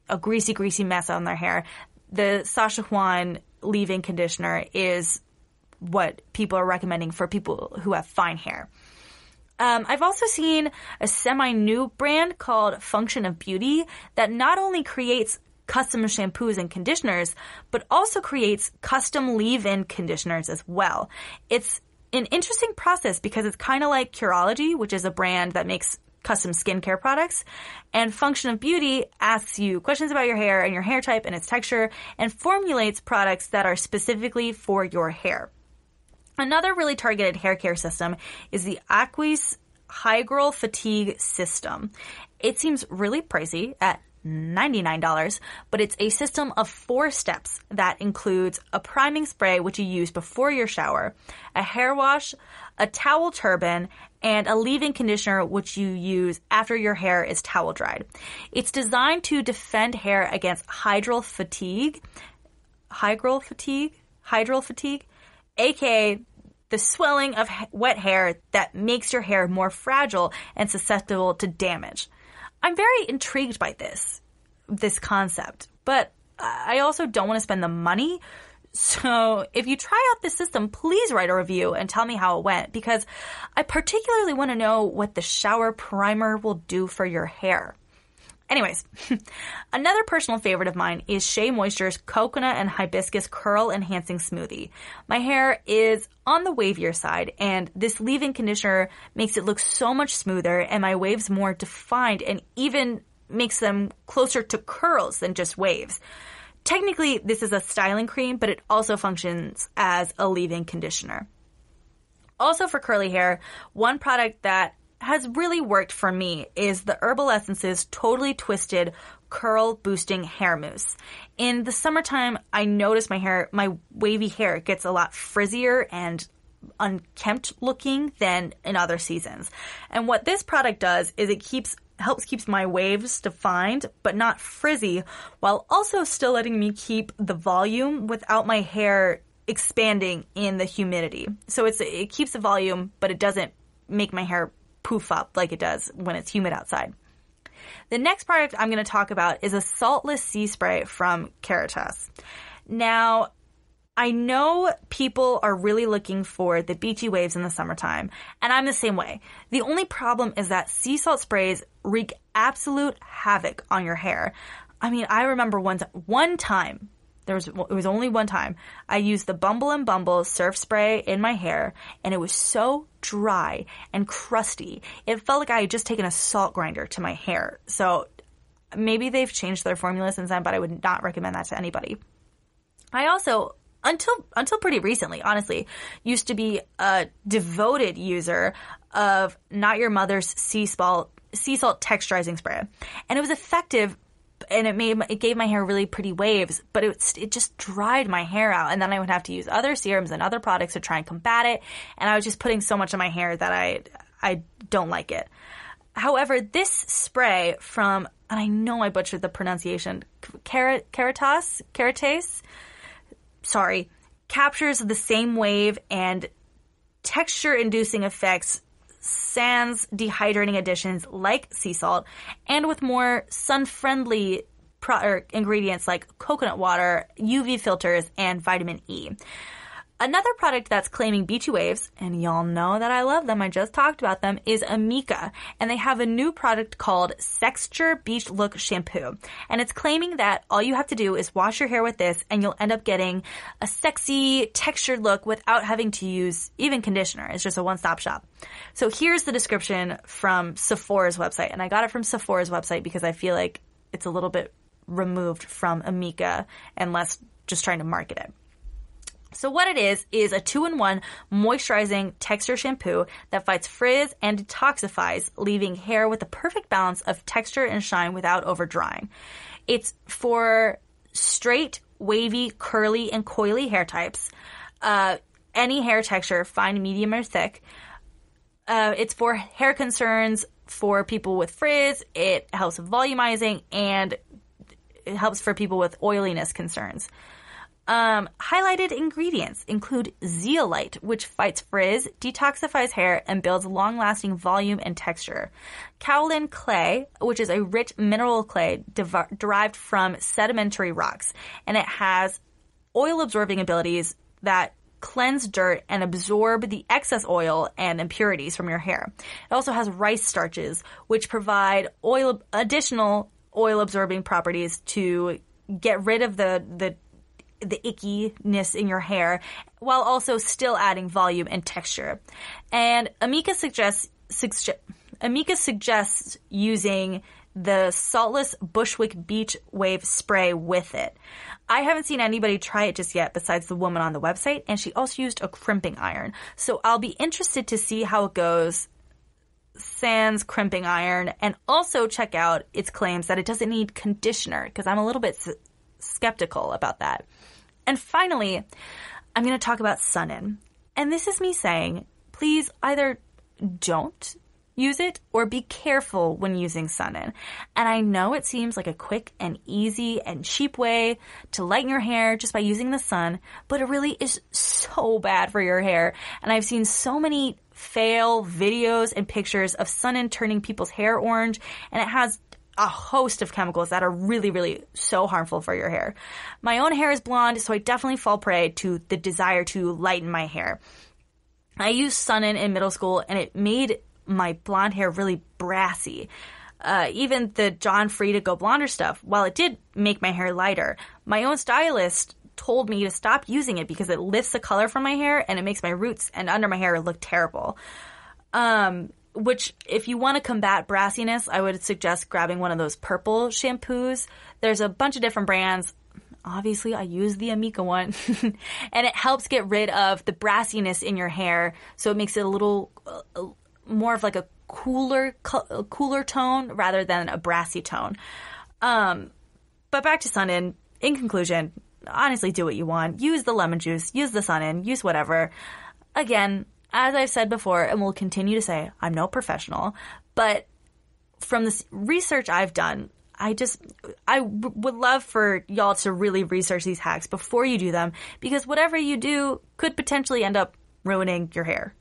a greasy, greasy mess on their hair. The Sasha Juan leave-in conditioner is what people are recommending for people who have fine hair. I've also seen a semi-new brand called Function of Beauty that not only creates custom shampoos and conditioners, but also creates custom leave-in conditioners as well. It's an interesting process because it's kind of like Curology, which is a brand that makes custom skincare products, and Function of Beauty asks you questions about your hair and your hair type and its texture and formulates products that are specifically for your hair. Another really targeted hair care system is the Aquis Hygral Fatigue System. It seems really pricey at $99, but it's a system of 4 steps that includes a priming spray, which you use before your shower, a hair wash, a towel turban, and a leave-in conditioner, which you use after your hair is towel dried. It's designed to defend hair against hydral fatigue, aka the swelling of wet hair that makes your hair more fragile and susceptible to damage. I'm very intrigued by this concept, but I also don't want to spend the money. So if you try out this system, please write a review and tell me how it went, because I particularly want to know what the shower primer will do for your hair. Anyways, another personal favorite of mine is Shea Moisture's Coconut and Hibiscus Curl Enhancing Smoothie. My hair is on the wavier side, and this leave-in conditioner makes it look so much smoother and my waves more defined, and even makes them closer to curls than just waves. Technically, this is a styling cream, but it also functions as a leave-in conditioner. Also for curly hair, one product that has really worked for me is the Herbal Essences Totally Twisted Curl Boosting Hair Mousse. In the summertime, I notice my wavy hair gets a lot frizzier and unkempt looking than in other seasons. And what this product does is it keeps helps keeps my waves defined but not frizzy, while also still letting me keep the volume without my hair expanding in the humidity. So it keeps the volume, but it doesn't make my hair poof up like it does when it's humid outside. The next product I'm going to talk about is a saltless sea spray from Caritas. Now, I know people are really looking for the beachy waves in the summertime, and I'm the same way. The only problem is that sea salt sprays wreak absolute havoc on your hair. I mean, I remember one time, it was only one time, I used the Bumble and Bumble surf spray in my hair, and it was so dry and crusty. It felt like I had just taken a salt grinder to my hair. So maybe they've changed their formula since then, but I would not recommend that to anybody. I also, until pretty recently, honestly, used to be a devoted user of Not Your Mother's sea salt texturizing spray. And it was effective, and it gave my hair really pretty waves, but it just dried my hair out. And then I would have to use other serums and other products to try and combat it. And I was just putting so much in my hair that I don't like it. However, this spray from, and I know I butchered the pronunciation, Caritas, captures the same wave and texture-inducing effects sans dehydrating additions like sea salt, and with more sun-friendly ingredients like coconut water, UV filters, and vitamin E. Another product that's claiming beachy waves, and y'all know that I love them, I just talked about them, is Amika. And they have a new product called Sexture Beach Look Shampoo. And it's claiming that all you have to do is wash your hair with this and you'll end up getting a sexy, textured look without having to use even conditioner. It's just a one-stop shop. So here's the description from Sephora's website. And I got it from Sephora's website because I feel like it's a little bit removed from Amika and less just trying to market it. So what it is a 2-in-1 moisturizing texture shampoo that fights frizz and detoxifies, leaving hair with the perfect balance of texture and shine without over drying. It's for straight, wavy, curly, and coily hair types, any hair texture, fine, medium, or thick. It's for hair concerns for people with frizz. It helps with volumizing, and it helps for people with oiliness concerns. Highlighted ingredients include zeolite, which fights frizz, detoxifies hair, and builds long-lasting volume and texture. Kaolin clay, which is a rich mineral clay derived from sedimentary rocks, and it has oil-absorbing abilities that cleanse dirt and absorb the excess oil and impurities from your hair. It also has rice starches, which provide additional oil-absorbing properties to get rid of the ickiness in your hair while also still adding volume and texture. And Amika suggests using the saltless Bushwick Beach Wave spray with it. I haven't seen anybody try it just yet besides the woman on the website, and she also used a crimping iron. So I'll be interested to see how it goes sans crimping iron, and also check out its claims that it doesn't need conditioner, because I'm a little bit skeptical about that. And finally, I'm going to talk about Sun-In. And this is me saying, please either don't use it or be careful when using Sun-In. And I know it seems like a quick and easy and cheap way to lighten your hair just by using the sun, but it really is so bad for your hair. And I've seen so many fail videos and pictures of Sun-In turning people's hair orange, and it has a host of chemicals that are really, really so harmful for your hair. My own hair is blonde, so I definitely fall prey to the desire to lighten my hair. I used Sun-In in middle school, and it made my blonde hair really brassy. Even the John Frieda Go Blonder stuff, while it did make my hair lighter, my own stylist told me to stop using it because it lifts the color from my hair and it makes my roots and under my hair look terrible. Which, if you want to combat brassiness, I would suggest grabbing one of those purple shampoos. There's a bunch of different brands. Obviously, I use the Amika one. And it helps get rid of the brassiness in your hair, so it makes it a little more of like a cooler tone rather than a brassy tone. But back to Sun-In. In conclusion, honestly, do what you want. Use the lemon juice. Use the Sun-In. Use whatever. Again, as I've said before, and will continue to say, I'm no professional, but from this research I've done, I would love for y'all to really research these hacks before you do them, because whatever you do could potentially end up ruining your hair.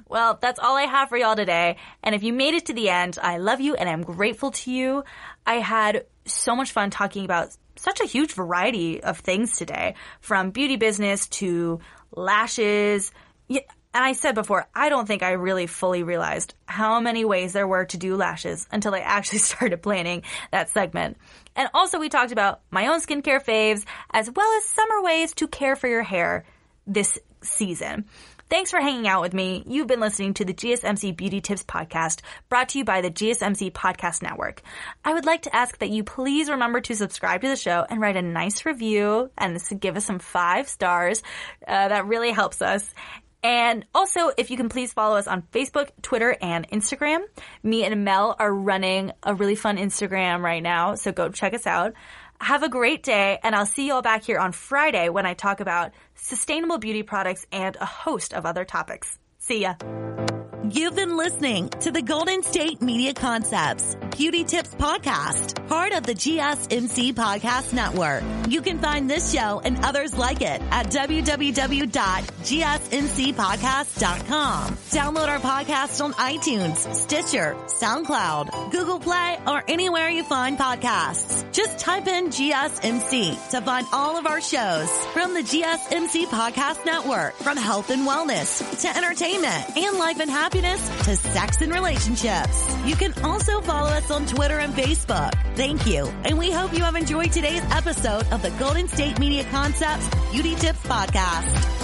Well, that's all I have for y'all today. And if you made it to the end, I love you and I'm grateful to you. I had so much fun talking about such a huge variety of things today, from beauty business to lashes. And I said before, I don't think I really fully realized how many ways there were to do lashes until I actually started planning that segment. And also we talked about my own skincare faves, as well as summer ways to care for your hair this season. Thanks for hanging out with me. You've been listening to the GSMC Beauty Tips Podcast, brought to you by the GSMC Podcast Network. I would like to ask that you please remember to subscribe to the show and write a nice review and give us some 5 stars. That really helps us. And also, if you can please follow us on Facebook, Twitter, and Instagram. Me and Mel are running a really fun Instagram right now, so go check us out. Have a great day, and I'll see you all back here on Friday when I talk about sustainable beauty products and a host of other topics. See ya. You've been listening to the Golden State Media Concepts Beauty Tips Podcast, part of the GSMC Podcast Network. You can find this show and others like it at www.gsmcpodcast.com. Download our podcast on iTunes, Stitcher, SoundCloud, Google Play, or anywhere you find podcasts. Just type in GSMC to find all of our shows from the GSMC Podcast Network, from health and wellness to entertainment and life and happiness to sex and relationships. You can also follow us on Twitter and Facebook. Thank you, and we hope you have enjoyed today's episode of the Golden State Media Concepts Beauty Tips Podcast.